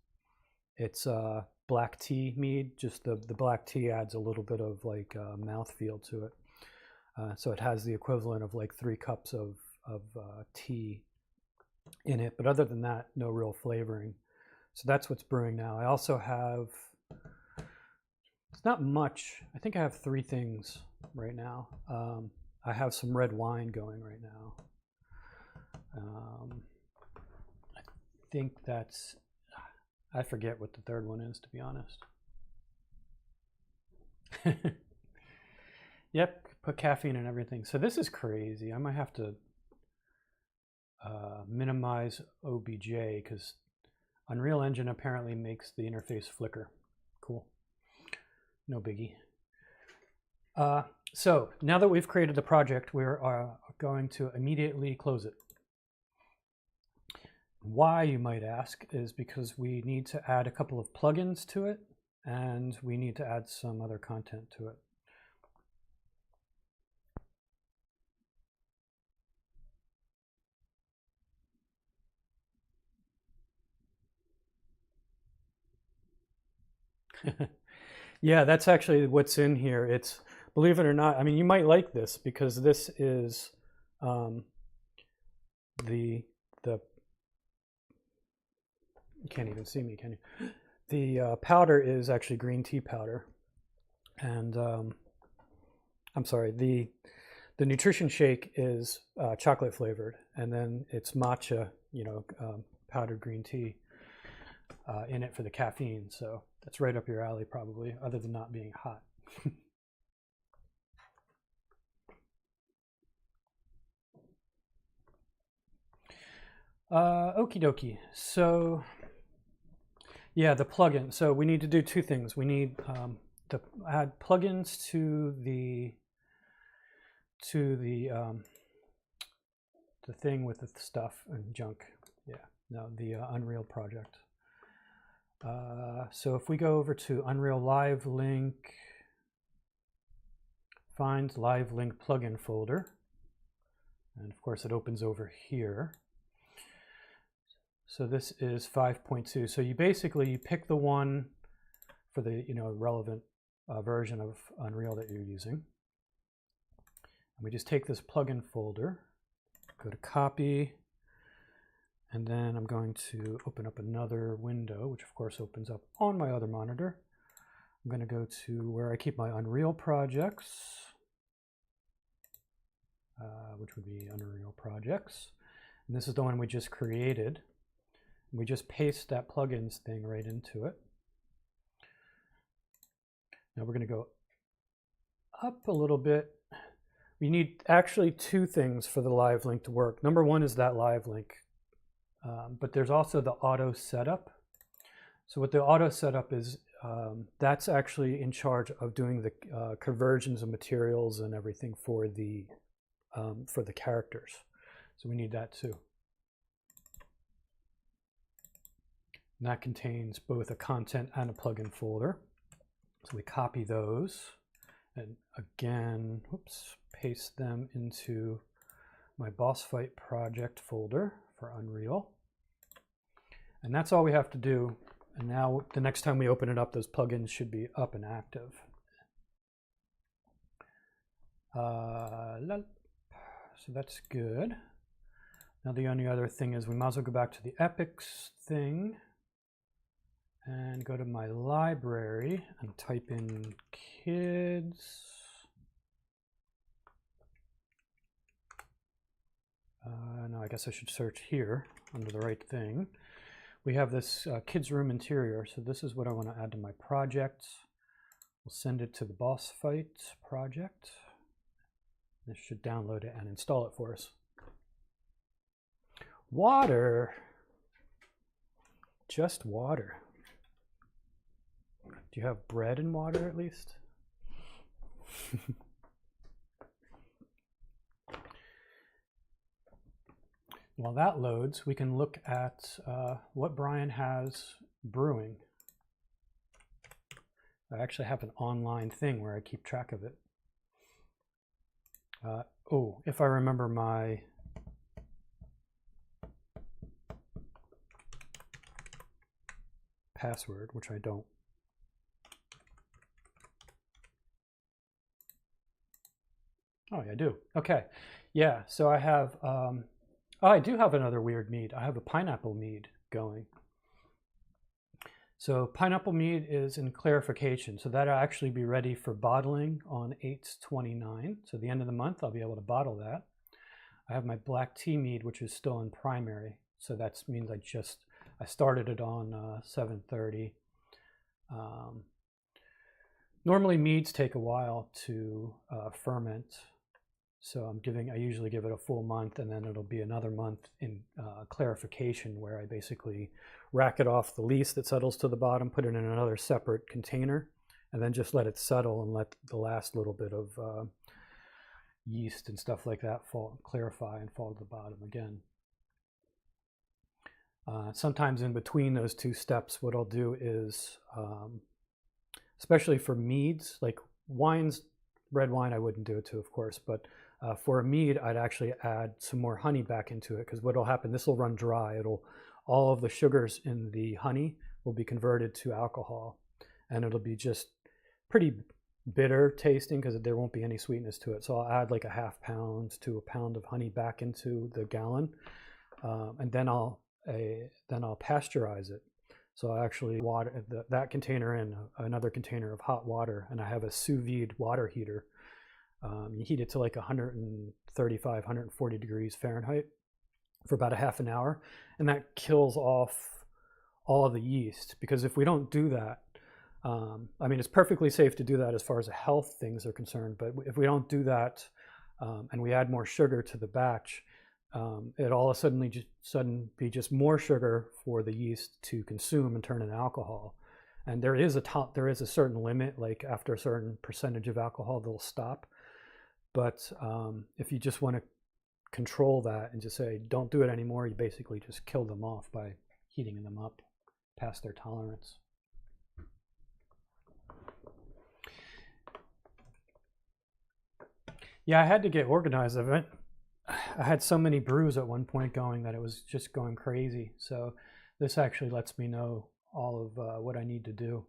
black tea mead. Just the black tea adds a little bit of like mouthfeel to it. So it has the equivalent of like 3 cups of tea in it. But other than that, no real flavoring. So that's what's brewing now. I also have, it's not much. I think I have 3 things right now. I have some red wine going right now. I think that's, I forget what the third one is, to be honest. Yep, put caffeine in everything. So this is crazy. I might have to minimize OBJ because Unreal Engine apparently makes the interface flicker. Cool. No biggie. So now that we've created the project, we're going to immediately close it. Why, you might ask, is because we need to add a couple of plugins to it, and we need to add some other content to it. Yeah, that's actually what's in here. It's, believe it or not, I mean, you might like this because this is the you can't even see me, can you? The powder is actually green tea powder, and I'm sorry, the nutrition shake is chocolate flavored, and then it's matcha, powdered green tea in it for the caffeine. So that's right up your alley, probably, other than not being hot. Okie dokie. So yeah, the plugin. So we need to do 2 things. We need to add plugins to the thing with the stuff and junk. Yeah, no, the Unreal project. So if we go over to Unreal Live Link, find Live Link plugin folder, and of course it opens over here. So this is 5.2. So you basically pick the one for the relevant version of Unreal that you're using. And we just take this plugin folder, go to copy, and then I'm going to open up another window, which of course opens up on my other monitor. I'm going to go to where I keep my Unreal projects, which would be Unreal projects. And this is the one we just created. We just paste that plugins thing right into it. Now we're going to go up a little bit. We need actually 2 things for the live link to work. Number 1 is that live link, but there's also the auto setup. So what the auto setup is, that's actually in charge of doing the conversions of materials and everything for the characters. So we need that too. And that contains both a content and a plugin folder. So we copy those and again, whoops, paste them into my boss fight project folder for Unreal. And that's all we have to do. And now the next time we open it up, those plugins should be up and active. So that's good. Now the only other thing is we might as well go back to the epics thing. and go to my library and type in kids. No, I guess I should search here under the right thing. We have this kids room interior, so this is what I want to add to my project. We'll send it to the boss fight project. This should download it and install it for us. Water. Just water. Do you have bread and water at least? While that loads, we can look at what Brian has brewing. I actually have an online thing where I keep track of it. Oh, if I remember my password, which I don't. Oh, yeah, I do. Okay. Yeah, so I have, oh, I do have another weird mead. I have a pineapple mead going. So pineapple mead is in clarification. So that'll actually be ready for bottling on 8/29. So the end of the month, I'll be able to bottle that. I have my black tea mead, which is still in primary. So that means I started it on 7:30. Normally meads take a while to ferment. So I usually give it a full month, and then it'll be another month in clarification, where I basically rack it off the lees that settles to the bottom, put it in another separate container, and then just let it settle and let the last little bit of yeast and stuff like that clarify and fall to the bottom again. Sometimes in between those two steps, what I'll do is, especially for meads, like wines, red wine I wouldn't do it to, of course, but for a mead, I'd actually add some more honey back into it, because what will happen, this will run dry. All of the sugars in the honey will be converted to alcohol, and it'll be just pretty bitter tasting because there won't be any sweetness to it. So I'll add like a ½ pound to a pound of honey back into the gallon, and then I'll pasteurize it. So I actually water that container in another container of hot water, and I have a sous vide water heater. You heat it to like 135, 140 degrees Fahrenheit for about a half an hour, and that kills off all of the yeast. Because if we don't do that, I mean, it's perfectly safe to do that as far as health things are concerned, but if we don't do that and we add more sugar to the batch, it all of a sudden be just more sugar for the yeast to consume and turn into alcohol. And there is a certain limit, like after a certain percentage of alcohol, they'll stop. But if you just want to control that and just say, don't do it anymore, you basically just kill them off by heating them up past their tolerance. Yeah, I had to get organized. I had so many brews at one point going that it was just going crazy. So this actually lets me know all of what I need to do.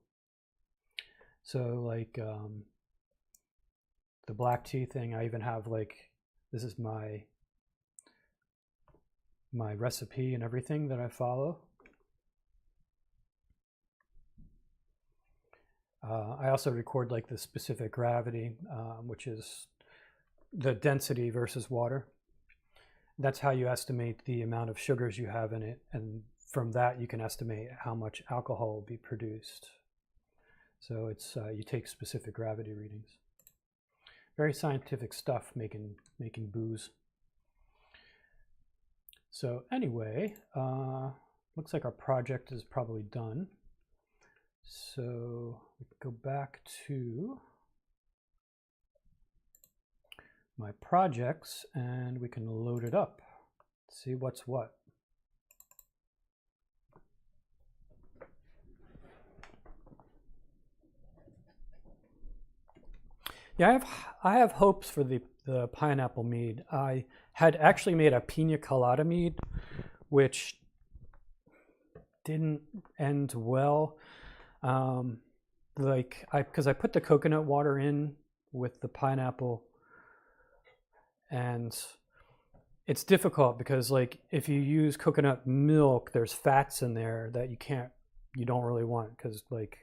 So like the black tea thing, I even have this is my recipe and everything that I follow. I also record like the specific gravity, which is the density versus water. That's how you estimate the amount of sugars you have in it, and from that you can estimate how much alcohol will be produced. So it's you take specific gravity readings. Very scientific stuff, making booze. So anyway, looks like our project is probably done. So we can go back to my projects and we can load it up. See what's what. Yeah, I have hopes for the pineapple mead. I had actually made a pina colada mead, which didn't end well. Because I put the coconut water in with the pineapple, and it's difficult because like if you use coconut milk, there's fats in there that you can't you don't really want, because like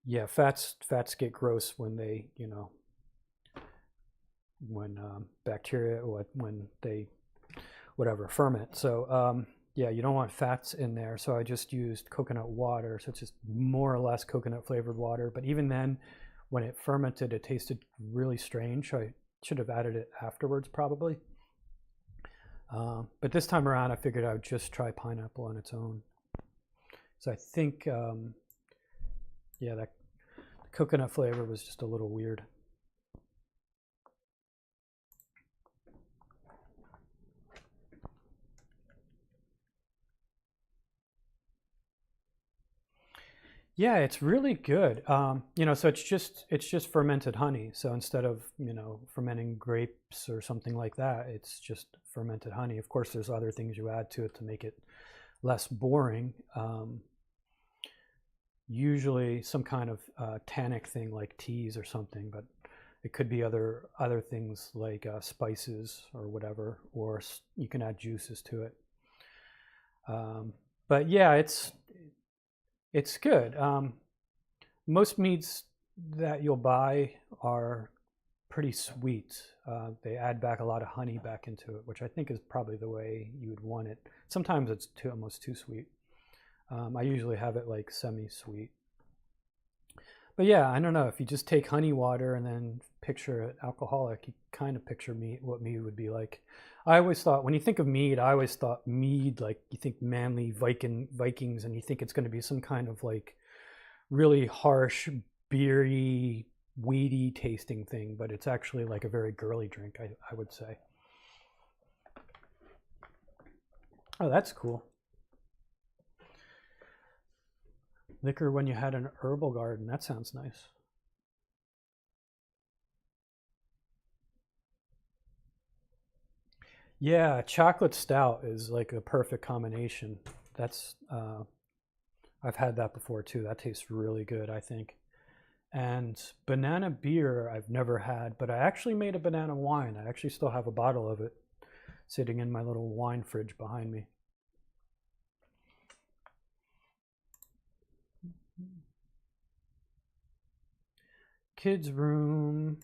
yeah, fats get gross when they, you know, when bacteria, when they whatever ferment. So yeah, you don't want fats in there. So I just used coconut water. So it's just more or less coconut flavored water. But even then, when it fermented, it tasted really strange. So I should have added it afterwards probably. But this time around, I figured I would just try pineapple on its own. So I think, yeah, that coconut flavor was just a little weird. Yeah, it's really good. You know, so it's just fermented honey. So instead of, you know, fermenting grapes or something like that, it's just fermented honey. Of course, there's other things you add to it to make it less boring. Usually some kind of tannic thing like teas or something, but it could be other things like spices or whatever, or you can add juices to it. But yeah, it's good. Most meads that you'll buy are pretty sweet. They add back a lot of honey back into it, which I think is probably the way you would want it. Sometimes it's almost too sweet. I usually have it like semi-sweet. But yeah, I don't know. If you just take honey water and then picture an alcoholic, you kind of picture what mead would be like. I always thought, when you think of mead, I always thought mead, like you think manly Vikings, and you think it's going to be some kind of like really harsh, beery, weedy tasting thing, but it's actually like a very girly drink, I would say. Oh, that's cool. Liquor when you had an herbal garden. That sounds nice. Yeah, chocolate stout is like a perfect combination. That's I've had that before too. That tastes really good, I think. And banana beer I've never had, but I actually made a banana wine. I actually still have a bottle of it sitting in my little wine fridge behind me. Kids room.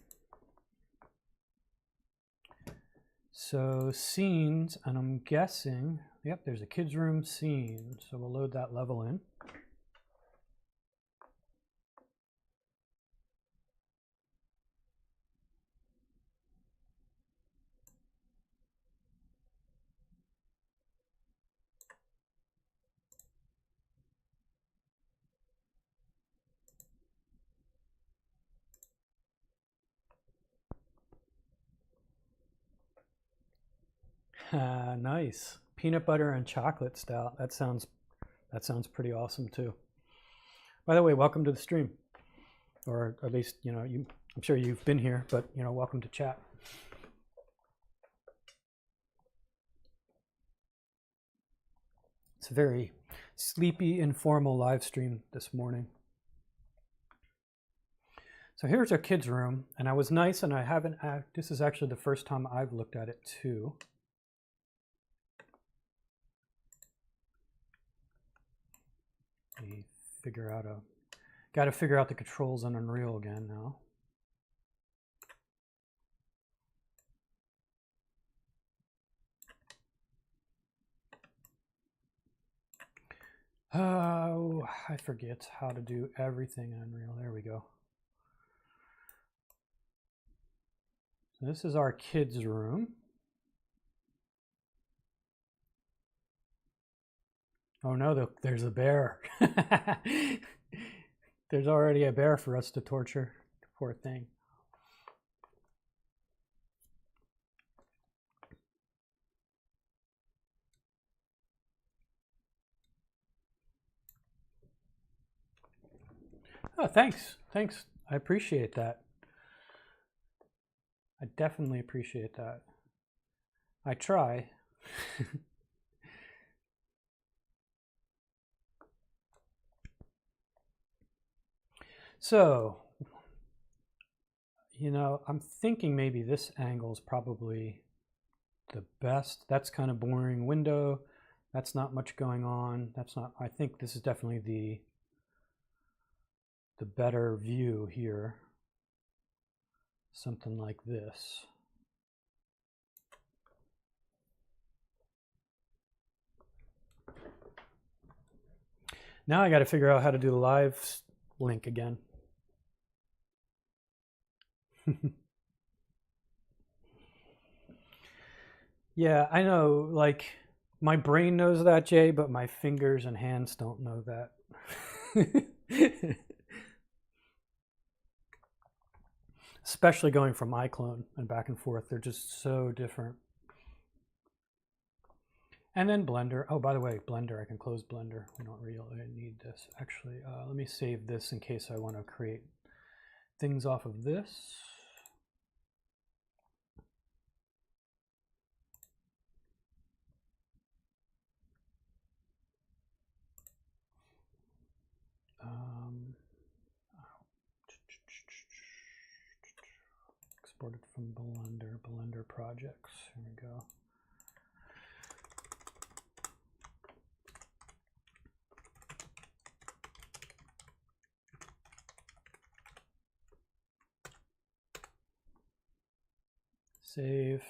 So scenes, and I'm guessing, yep, there's a kids room scene. So we'll load that level in. Nice. Peanut butter and chocolate stout. That sounds pretty awesome too. By the way, welcome to the stream, or at least you know I'm sure you've been here, but you know, welcome to chat. It's a very sleepy, informal live stream this morning. So here's our kids' room, and I was nice, and I haven't. This is actually the first time I've looked at it too. Me figure out got to figure out the controls on Unreal again now. Oh, I forget how to do everything in Unreal. There we go. So this is our kids' room. Oh no, there's a bear. There's already a bear for us to torture. Poor thing. Oh, thanks. Thanks. I appreciate that. I definitely appreciate that. I try. So, you know, I'm thinking maybe this angle is probably the best. That's kind of boring window. That's not much going on. That's not, I think this is definitely the better view here. Something like this. Now I got to figure out how to do the live link again. Yeah, I know, like, my brain knows that, Jay, but my fingers and hands don't know that. Especially going from iClone and back and forth. They're just so different. And then Blender. Oh, by the way, Blender, I can close Blender. We don't really need this. Actually, let me save this in case I want to create things off of this. Exported from Blender projects. Here we go. Save.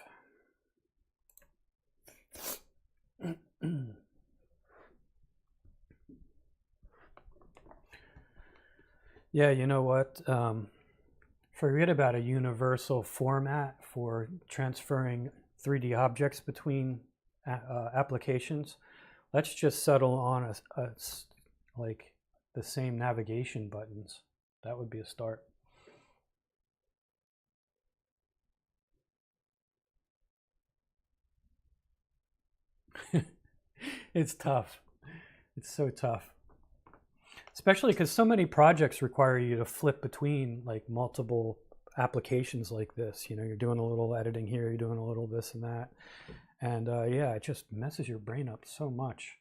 Yeah, you know what? Forget about a universal format for transferring 3D objects between applications. Let's just settle on like the same navigation buttons. That would be a start. It's tough. It's so tough. Especially because so many projects require you to flip between like multiple applications like this. You know, you're doing a little editing here, you're doing a little this and that. And yeah, it just messes your brain up so much.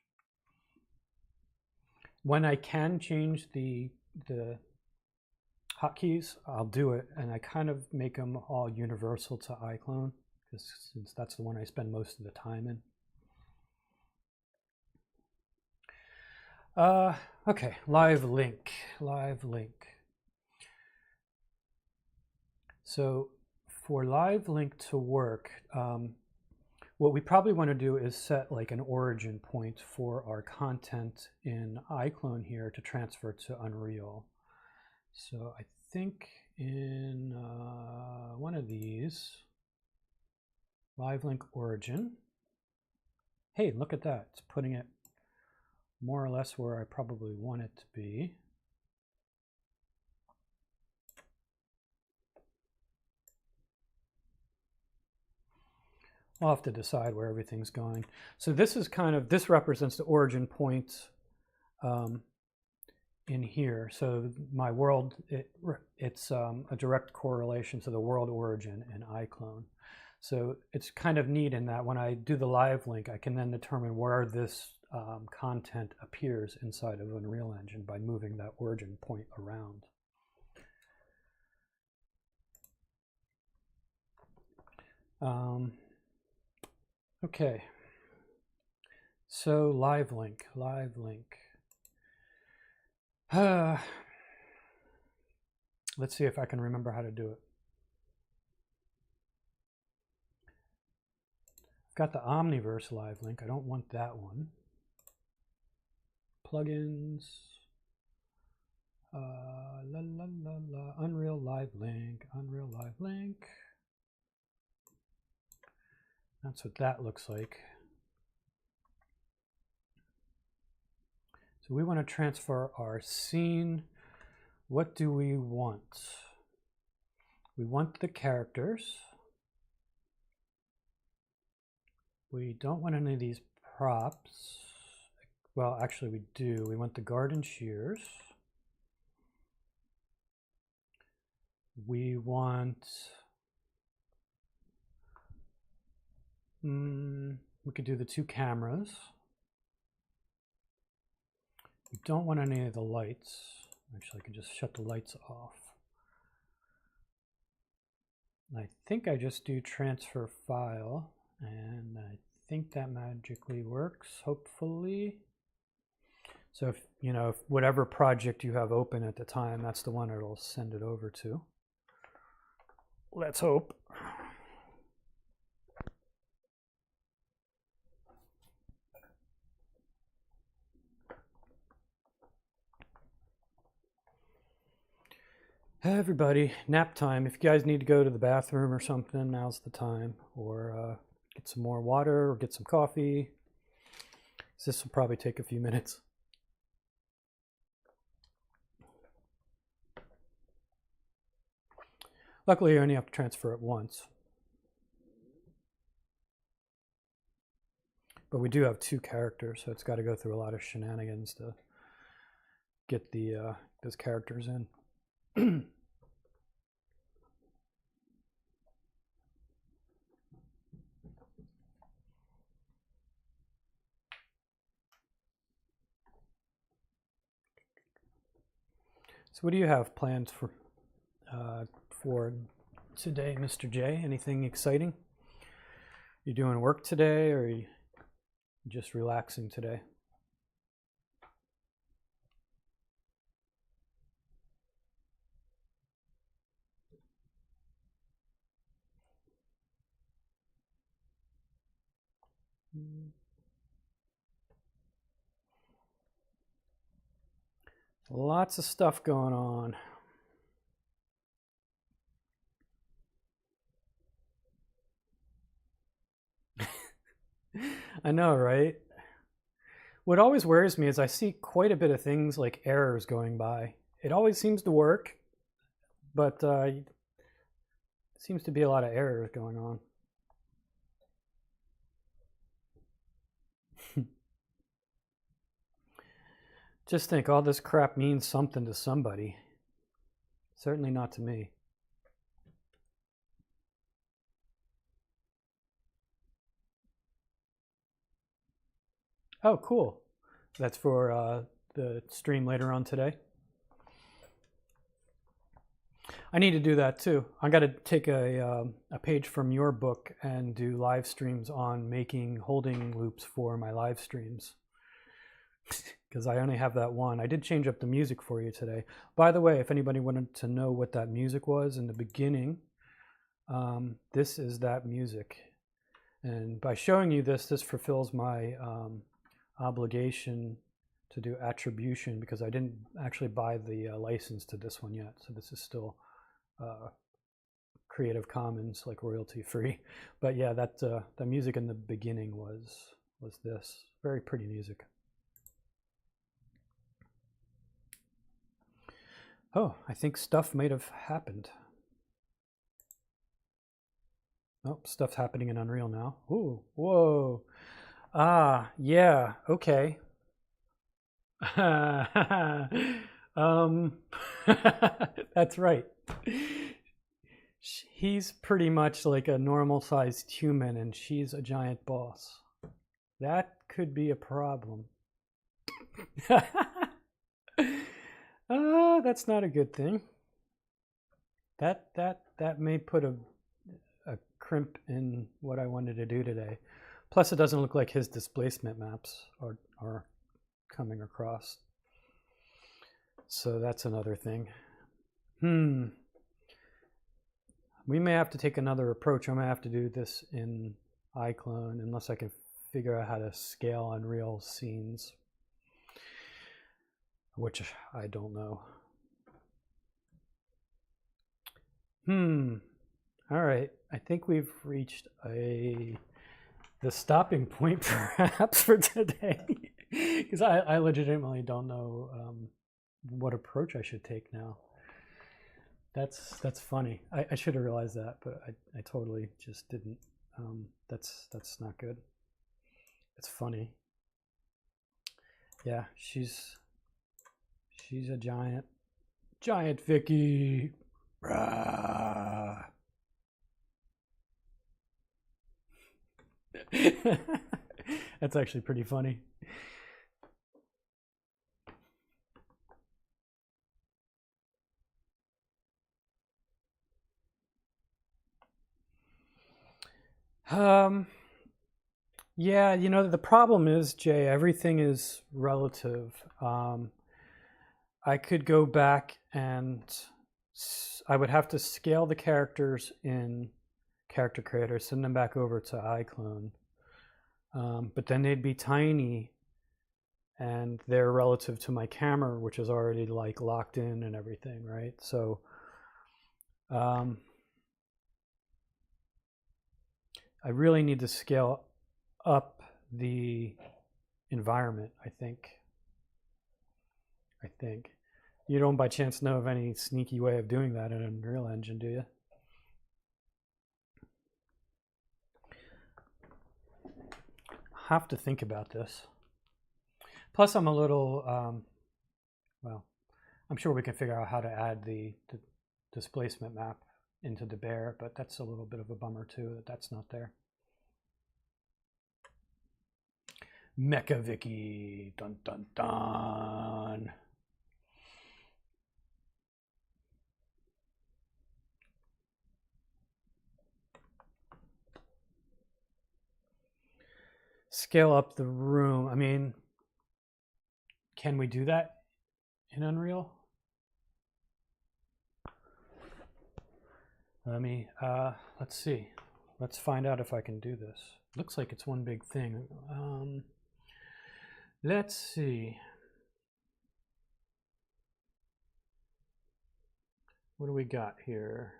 When I can change the hotkeys, I'll do it. And I kind of make them all universal to iClone, because since that's the one I spend most of the time in. Okay, live link. So for live link to work, what we probably want to do is set like an origin point for our content in iClone here to transfer to Unreal. So I think in one of these, live link origin. Hey, look at that. It's putting it more or less where I probably want it to be. I'll have to decide where everything's going. So this is kind of, this represents the origin point in here. So my world, it's a direct correlation to the world origin in iClone. So it's kind of neat in that when I do the live link, I can then determine where this content appears inside of Unreal Engine by moving that origin point around. Okay, so live link. Let's see if I can remember how to do it. I've got the Omniverse live link. I don't want that one. Plugins. Unreal live link. That's what that looks like. So we want to transfer our scene. What do we want? We want the characters. We don't want any of these props. Well, actually we do. We want the garden shears. We want, we could do the two cameras. We don't want any of the lights. Actually, I can just shut the lights off. I think I just do transfer file, and I think that magically works, hopefully. So if, if whatever project you have open at the time, that's the one it'll send it over to. Let's hope. Hey everybody, nap time. If you guys need to go to the bathroom or something, now's the time. Or get some more water or get some coffee. This will probably take a few minutes. Luckily, you only have to transfer it once. But we do have 2 characters, so it's got to go through a lot of shenanigans to get those characters in. So what do you have planned for today, Mr. J? Anything exciting? You doing work today, or are you just relaxing today? Lots of stuff going on. I know, right? What always worries me is I see quite a bit of things like errors going by. It always seems to work, but seems to be a lot of errors going on. Just think, all this crap means something to somebody. Certainly not to me. Oh, cool. That's for the stream later on today. I need to do that too. I got to take a page from your book and do live streams on making holding loops for my live streams. Because I only have that one. I did change up the music for you today. By the way, if anybody wanted to know what that music was in the beginning, this is that music. And by showing you this fulfills my obligation to do attribution, because I didn't actually buy the license to this one yet. So this is still Creative Commons, like royalty free. But yeah, that the music in the beginning was this. Very pretty music. Oh, I think stuff might have happened. Oh, stuff's happening in Unreal now. Ooh, whoa. Ah, yeah, okay. That's right. He's pretty much like a normal sized human and she's a giant boss. That could be a problem. That's not a good thing. That may put a crimp in what I wanted to do today. Plus, it doesn't look like his displacement maps are coming across. So that's another thing. We may have to take another approach. I may have to do this in iClone unless I can figure out how to scale Unreal scenes, which I don't know. All right. I think we've reached the stopping point perhaps for today, because I legitimately don't know what approach I should take now. That's funny. I should have realized that, but I totally just didn't. That's not good. It's funny. Yeah, she's a giant Vicky. Rah. That's actually pretty funny. Yeah, you know, the problem is, Jay, everything is relative. I could go back and I would have to scale the characters in Character Creator, send them back over to iClone. But then they'd be tiny and they're relative to my camera, which is already like locked in and everything, right? So I really need to scale up the environment, I think. You don't by chance know of any sneaky way of doing that in Unreal Engine, do you? Have to think about this. Plus, I'm a little, well, I'm sure we can figure out how to add the displacement map into the bear, but that's a little bit of a bummer too that that's not there. Mecha Vicky, dun dun dun. Scale up the room. I mean, can we do that in Unreal? Let's see. Let's find out if I can do this. Looks like it's one big thing. Let's see. What do we got here?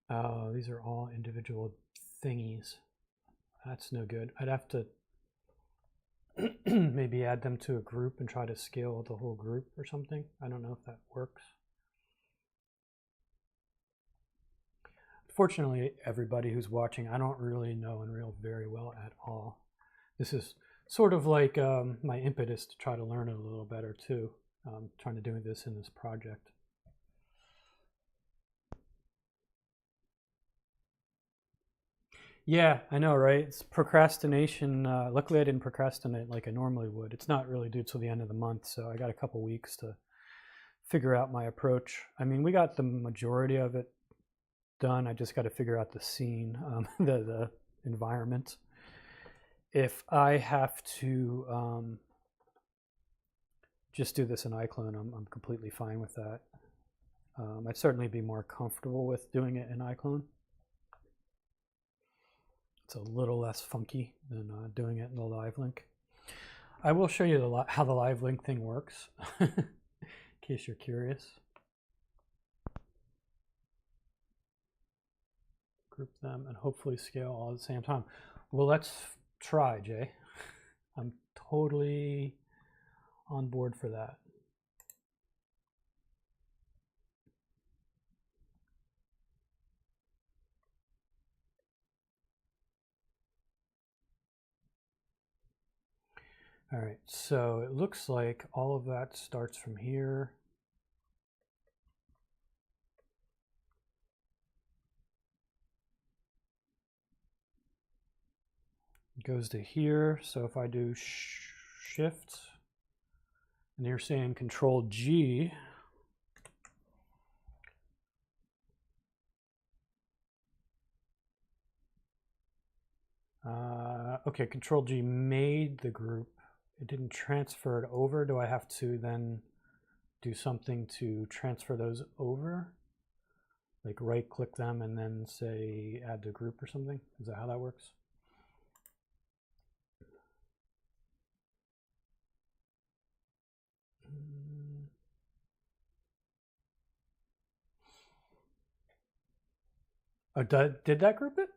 Oh, these are all individual thingies. That's no good. I'd have to maybe add them to a group and try to scale the whole group or something. I don't know if that works. Fortunately, everybody who's watching, I don't really know Unreal very well at all. This is sort of like my impetus to try to learn it a little better too. Trying to do this in this project. Yeah, I know, right? It's procrastination. Luckily, I didn't procrastinate like I normally would. It's not really due till the end of the month, so I got a couple weeks to figure out my approach. I mean, we got the majority of it done. I just got to figure out the scene, the environment. If I have to just do this in iClone, I'm completely fine with that. I'd certainly be more comfortable with doing it in iClone. It's a little less funky than doing it in the live link. I will show you how the live link thing works, in case you're curious. Group them and hopefully scale all at the same time. Well, let's try, Jay. I'm totally on board for that. All right, so it looks like all of that starts from here. It goes to here. So if I do shift, and you're saying Control G, okay, Control G made the group. It didn't transfer it over. Do I have to then do something to transfer those over? Like right click them and then say add to group or something? Is that how that works? Oh, did that group it?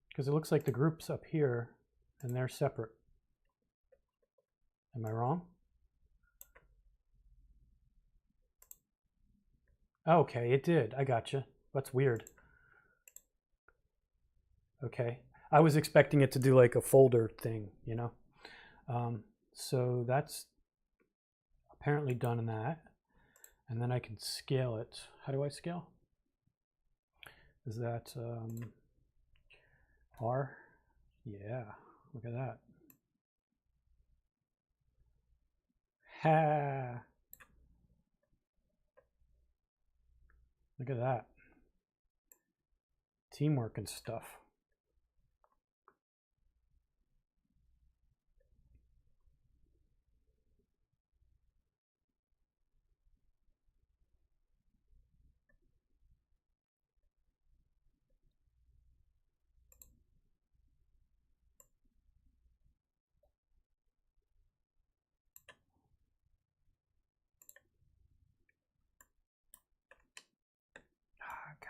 Because it looks like the group's up here and they're separate. Am I wrong? Okay, it did. I gotcha. That's weird. Okay. I was expecting it to do like a folder thing, you know? So that's apparently done in that. And then I can scale it. How do I scale? Is that R? Yeah, look at that. Ha! Look at that. teamwork and stuff.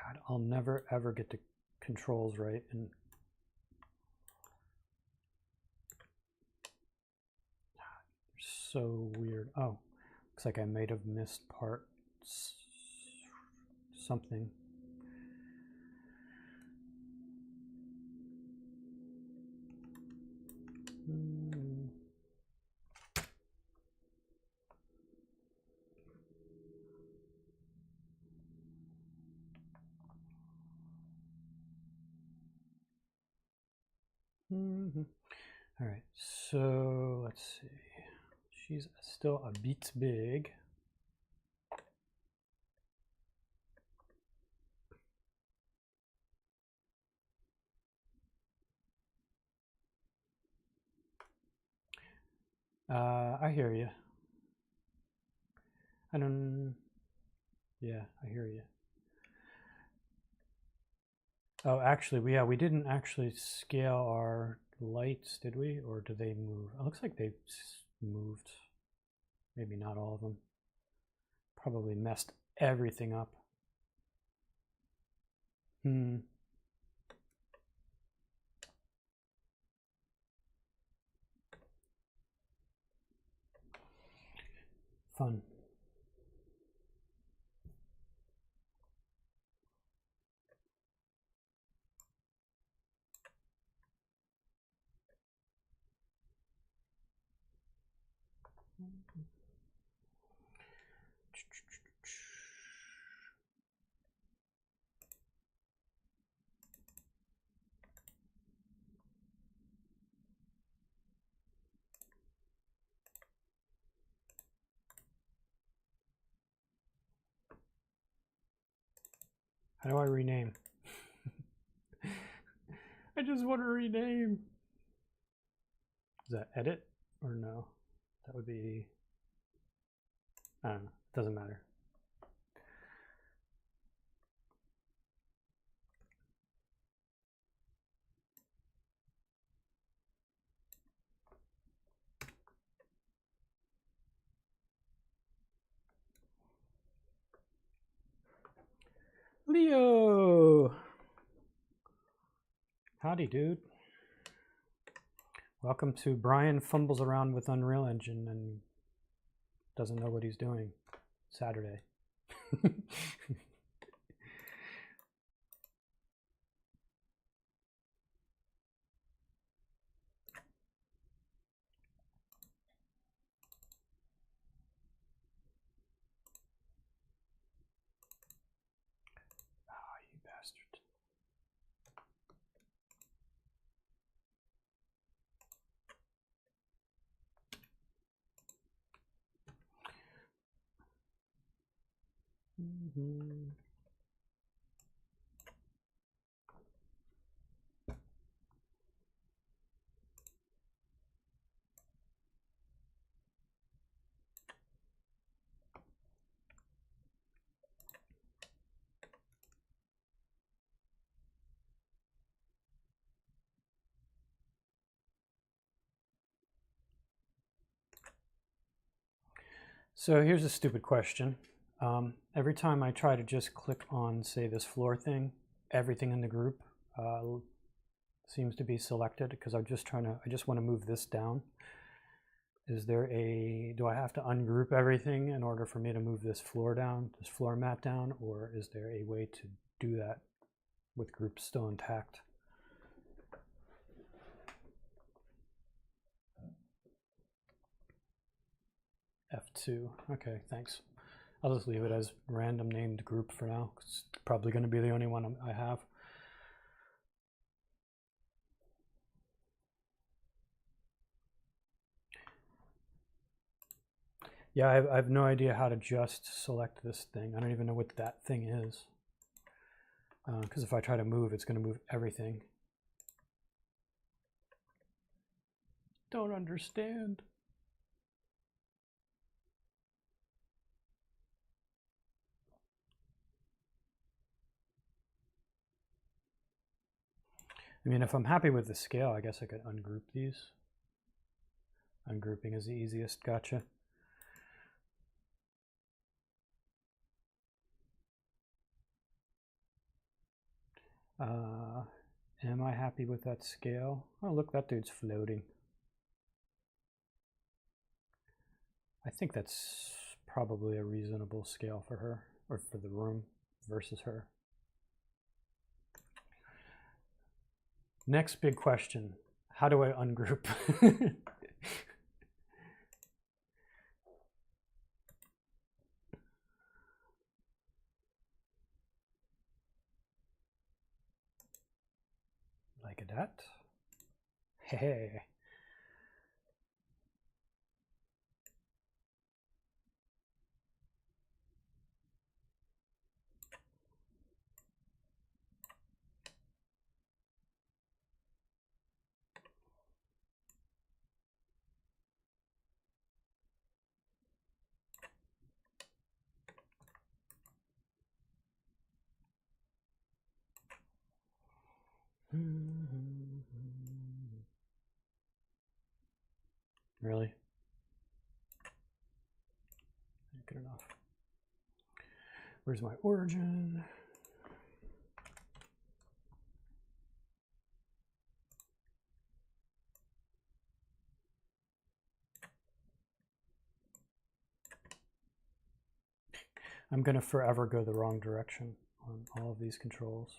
God, I'll never ever get the controls right. And so weird. Oh, looks like I might have missed parts. Something. All right, so let's see. She's still a bit big. I hear you. Yeah, I hear you. Oh, actually, we didn't actually scale our lights, did we? Or do they move? It looks like they moved. Maybe not all of them. Probably messed everything up. Fun. How do I rename? I just want to rename. Is that edit or no? That would be, I don't know, it doesn't matter. Leo! Howdy, dude. Welcome to Brian Fumbles Around with Unreal Engine and doesn't know what he's doing. Saturday. Oh, you bastard. So here's a stupid question. Every time I try to just click on, say, this floor thing, everything in the group seems to be selected because I just want to move this down. Do I have to ungroup everything in order for me to move this floor mat down, or is there a way to do that with groups still intact? F2, okay, thanks. I'll just leave it as random named group for now. It's probably going to be the only one I have. Yeah, I have no idea how to just select this thing. I don't even know what that thing is. because if I try to move, it's going to move everything. Don't understand. I mean, if I'm happy with the scale, I guess I could ungroup these. Ungrouping is the easiest, gotcha. Am I happy with that scale? Oh, look, that dude's floating. I think that's probably a reasonable scale for her, or for the room versus her. Next big question, how do I ungroup? Like that. Hey. Really? Good enough. Where's my origin? I'm going to forever go the wrong direction on all of these controls.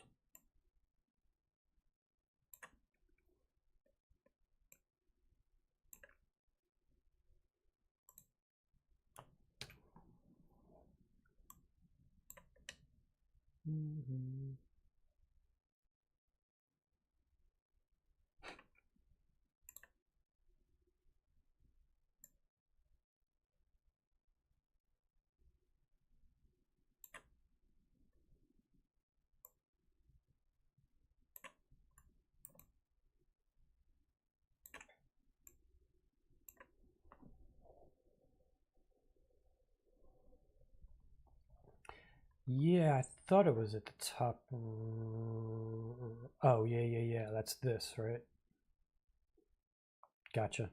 Yeah, I thought it was at the top. Oh, yeah. That's this, right? Gotcha.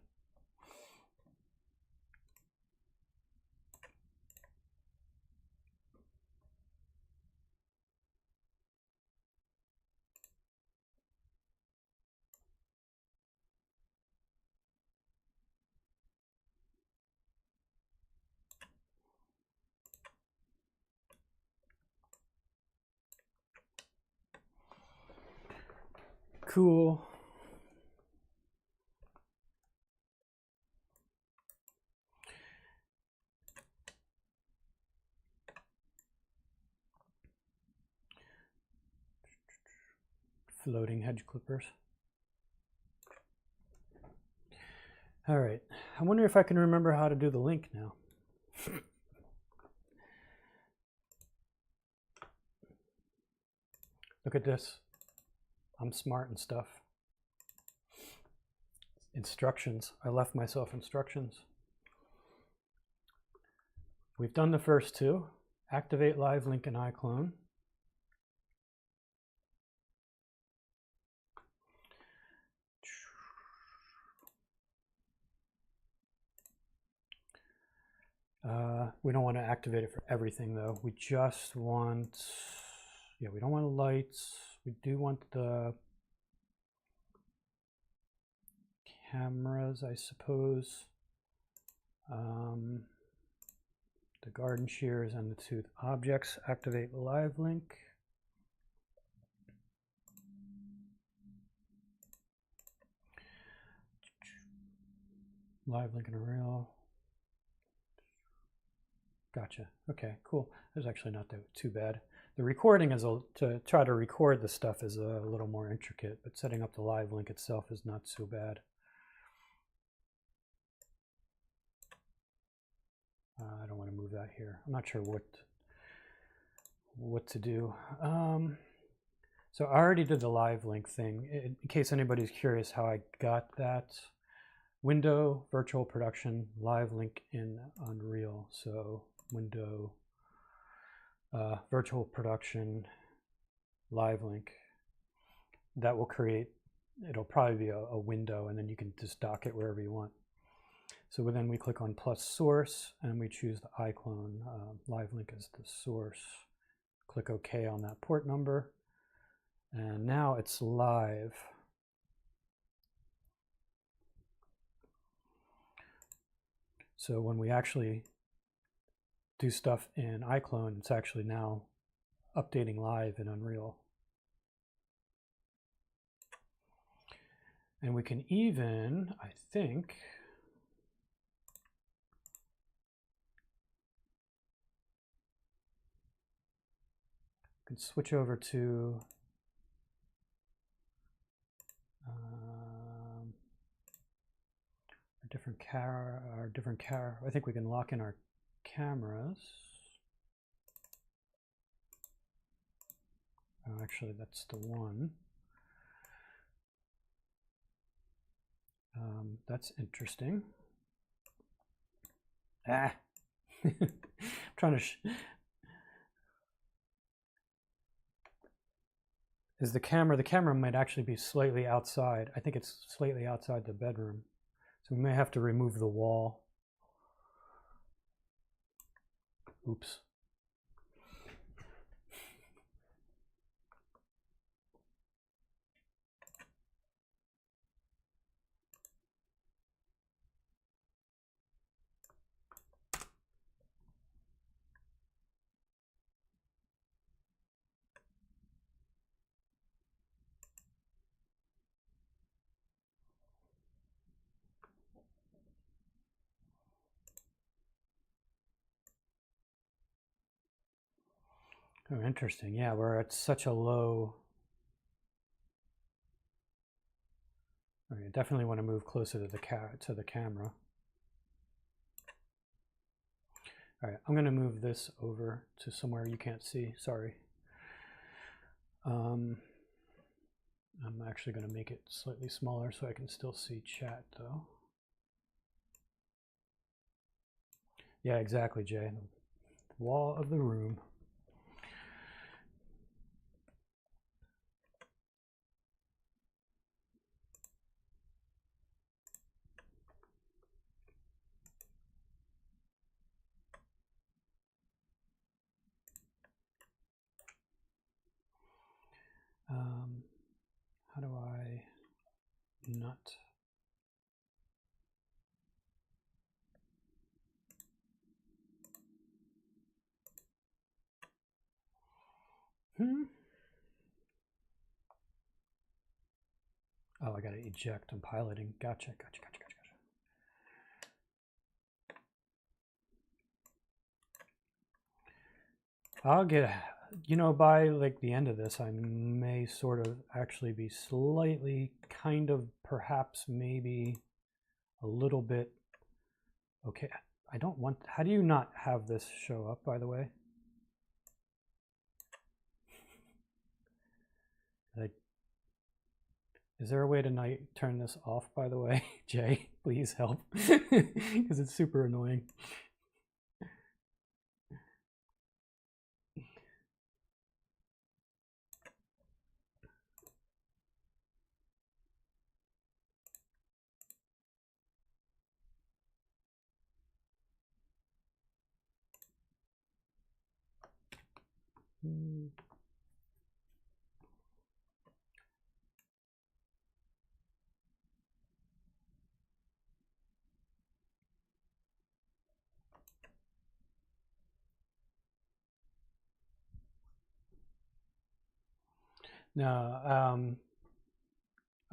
Cool. Floating hedge clippers. All right. I wonder if I can remember how to do the link now. Look at this. I'm smart and stuff. Instructions. I left myself instructions. We've done the first two. Activate live link and iClone. We don't want to activate it for everything though. We just want, yeah, we don't want the lights. We do want the cameras, I suppose. The garden shears and the tooth objects. Activate live link. Live link and a reel. Gotcha. Okay, cool. That's actually not too bad. The recording is to try to record the stuff is a little more intricate, but setting up the live link itself is not so bad. I don't want to move that here. I'm not sure what to do. So I already did the live link thing. In case anybody's curious how I got that, window, virtual production, live link in Unreal. So window, virtual production, live link. That will create, it'll probably be a window, and then you can just dock it wherever you want. So then we click on plus source and we choose the iClone live link as the source. Click OK on that port number. And now it's live. So when we actually do stuff in iClone, it's actually now updating live in Unreal. And we can even, I think, we can switch over to our different camera. I think we can lock in our cameras. Oh, actually, that's the one. That's interesting. Ah, I'm trying to. Is the camera? The camera might actually be slightly outside. I think it's slightly outside the bedroom, so we may have to remove the wall. Oops. Oh, interesting. Yeah, we're at such a low. Okay, definitely want to move closer to the camera. All right, I'm going to move this over to somewhere you can't see. Sorry. I'm actually going to make it slightly smaller so I can still see chat, though. Yeah, exactly, Jay. The wall of the room. How do I not? Oh, I got to eject. I'm piloting. Gotcha. I'll get, you know, by like the end of this, I may sort of actually be slightly, kind of, perhaps, maybe a little bit. Okay, I don't want, how do you not have this show up, by the way? Like, is there a way to turn this off, by the way? Jay, please help, because it's super annoying. No,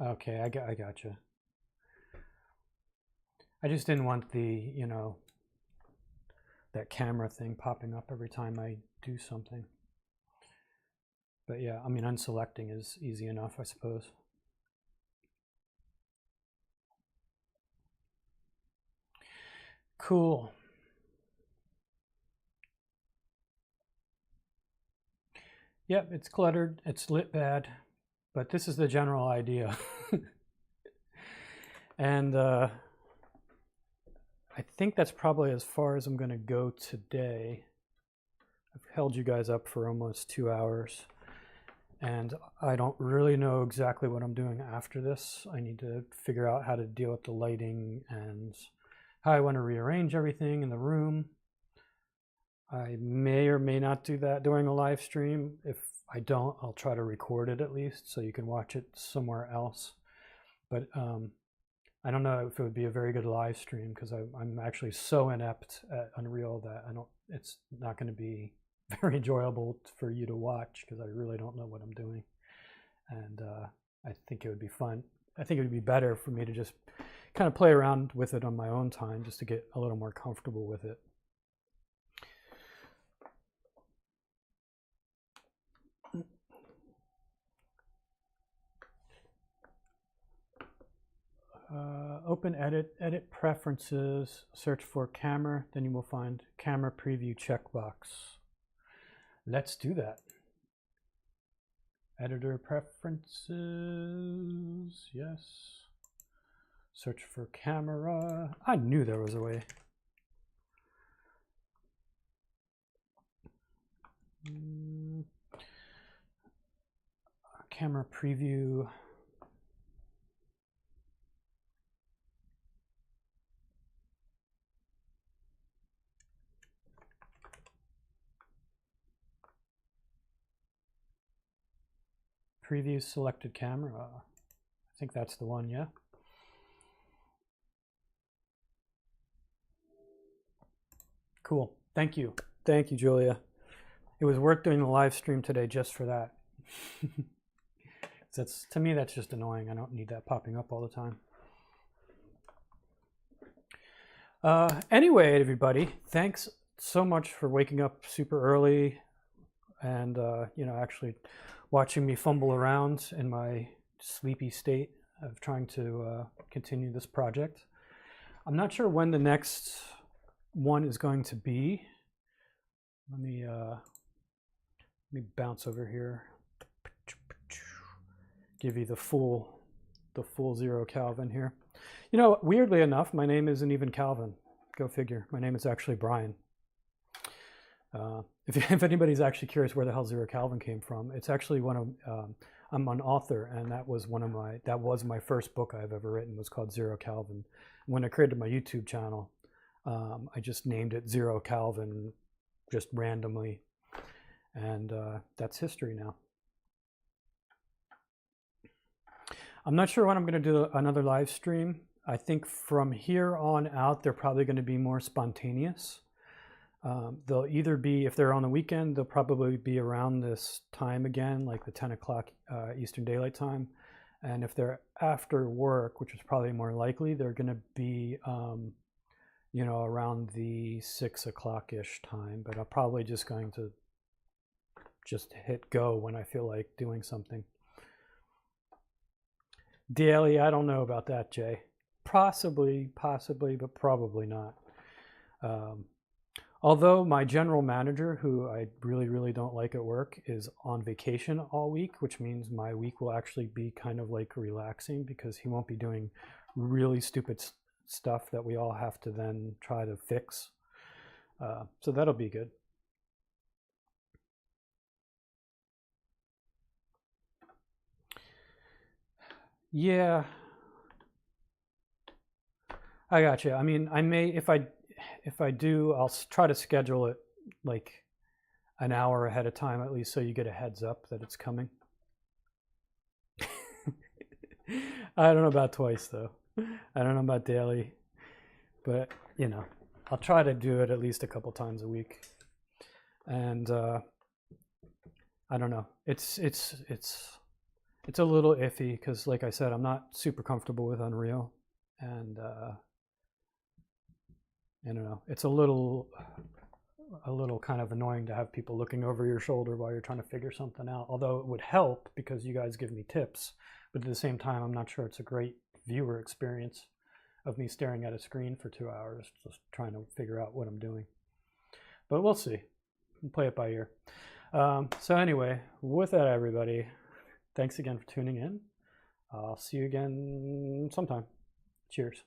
okay, I gotcha. I just didn't want the, you know, that camera thing popping up every time I do something. But yeah, I mean, unselecting is easy enough, I suppose. Cool. Yep, it's cluttered, it's lit bad, but this is the general idea. And I think that's probably as far as I'm going to go today. I've held you guys up for almost 2 hours, and I don't really know exactly what I'm doing after this. I need to figure out how to deal with the lighting and how I want to rearrange everything in the room. I may or may not do that during a live stream. If I don't, I'll try to record it at least so you can watch it somewhere else. But I don't know if it would be a very good live stream because I'm actually so inept at Unreal that it's not going to be very enjoyable for you to watch because I really don't know what I'm doing. And I think it would be fun. I think it would be better for me to just kind of play around with it on my own time just to get a little more comfortable with it. Open edit preferences, search for camera, then you will find camera preview checkbox. Let's do that. Editor preferences, yes. Search for camera. I knew there was a way. Camera preview. Preview selected camera. I think that's the one, yeah. Cool. Thank you. Thank you, Julia. It was worth doing the live stream today just for that. To me, that's just annoying. I don't need that popping up all the time. Anyway, everybody, thanks so much for waking up super early and actually watching me fumble around in my sleepy state of trying to continue this project. I'm not sure when the next one is going to be. Let me bounce over here. Give you the full 0Calvin here. You know, weirdly enough, my name isn't even Calvin. Go figure. My name is actually Brian. If anybody's actually curious where the hell 0Calvin came from, it's actually I'm an author, and that was my first book I've ever written, was called 0Calvin. When I created my YouTube channel, I just named it 0Calvin just randomly, and that's history now. I'm not sure when I'm going to do another live stream. I think from here on out, they're probably going to be more spontaneous. They'll either be, if they're on the weekend, they'll probably be around this time again, like the 10 o'clock Eastern Daylight Time. And if they're after work, which is probably more likely, they're going to be, around the 6 o'clock-ish time. But I'm probably just going to hit go when I feel like doing something. Daily, I don't know about that, Jay. Possibly, but probably not. Although my general manager, who I really, really don't like at work, is on vacation all week, which means my week will actually be kind of like relaxing because he won't be doing really stupid stuff that we all have to then try to fix. So that'll be good. Yeah, I got you. I mean, I may, if I do, I'll try to schedule it like an hour ahead of time at least, so you get a heads up that it's coming. I don't know about twice though. I don't know about daily, but I'll try to do it at least a couple times a week. And I don't know. It's a little iffy because, like I said, I'm not super comfortable with Unreal, and I don't know. It's a little kind of annoying to have people looking over your shoulder while you're trying to figure something out. Although it would help because you guys give me tips, but at the same time, I'm not sure it's a great viewer experience of me staring at a screen for 2 hours just trying to figure out what I'm doing. But we'll see. We'll play it by ear. So anyway, with that, everybody, thanks again for tuning in. I'll see you again sometime. Cheers.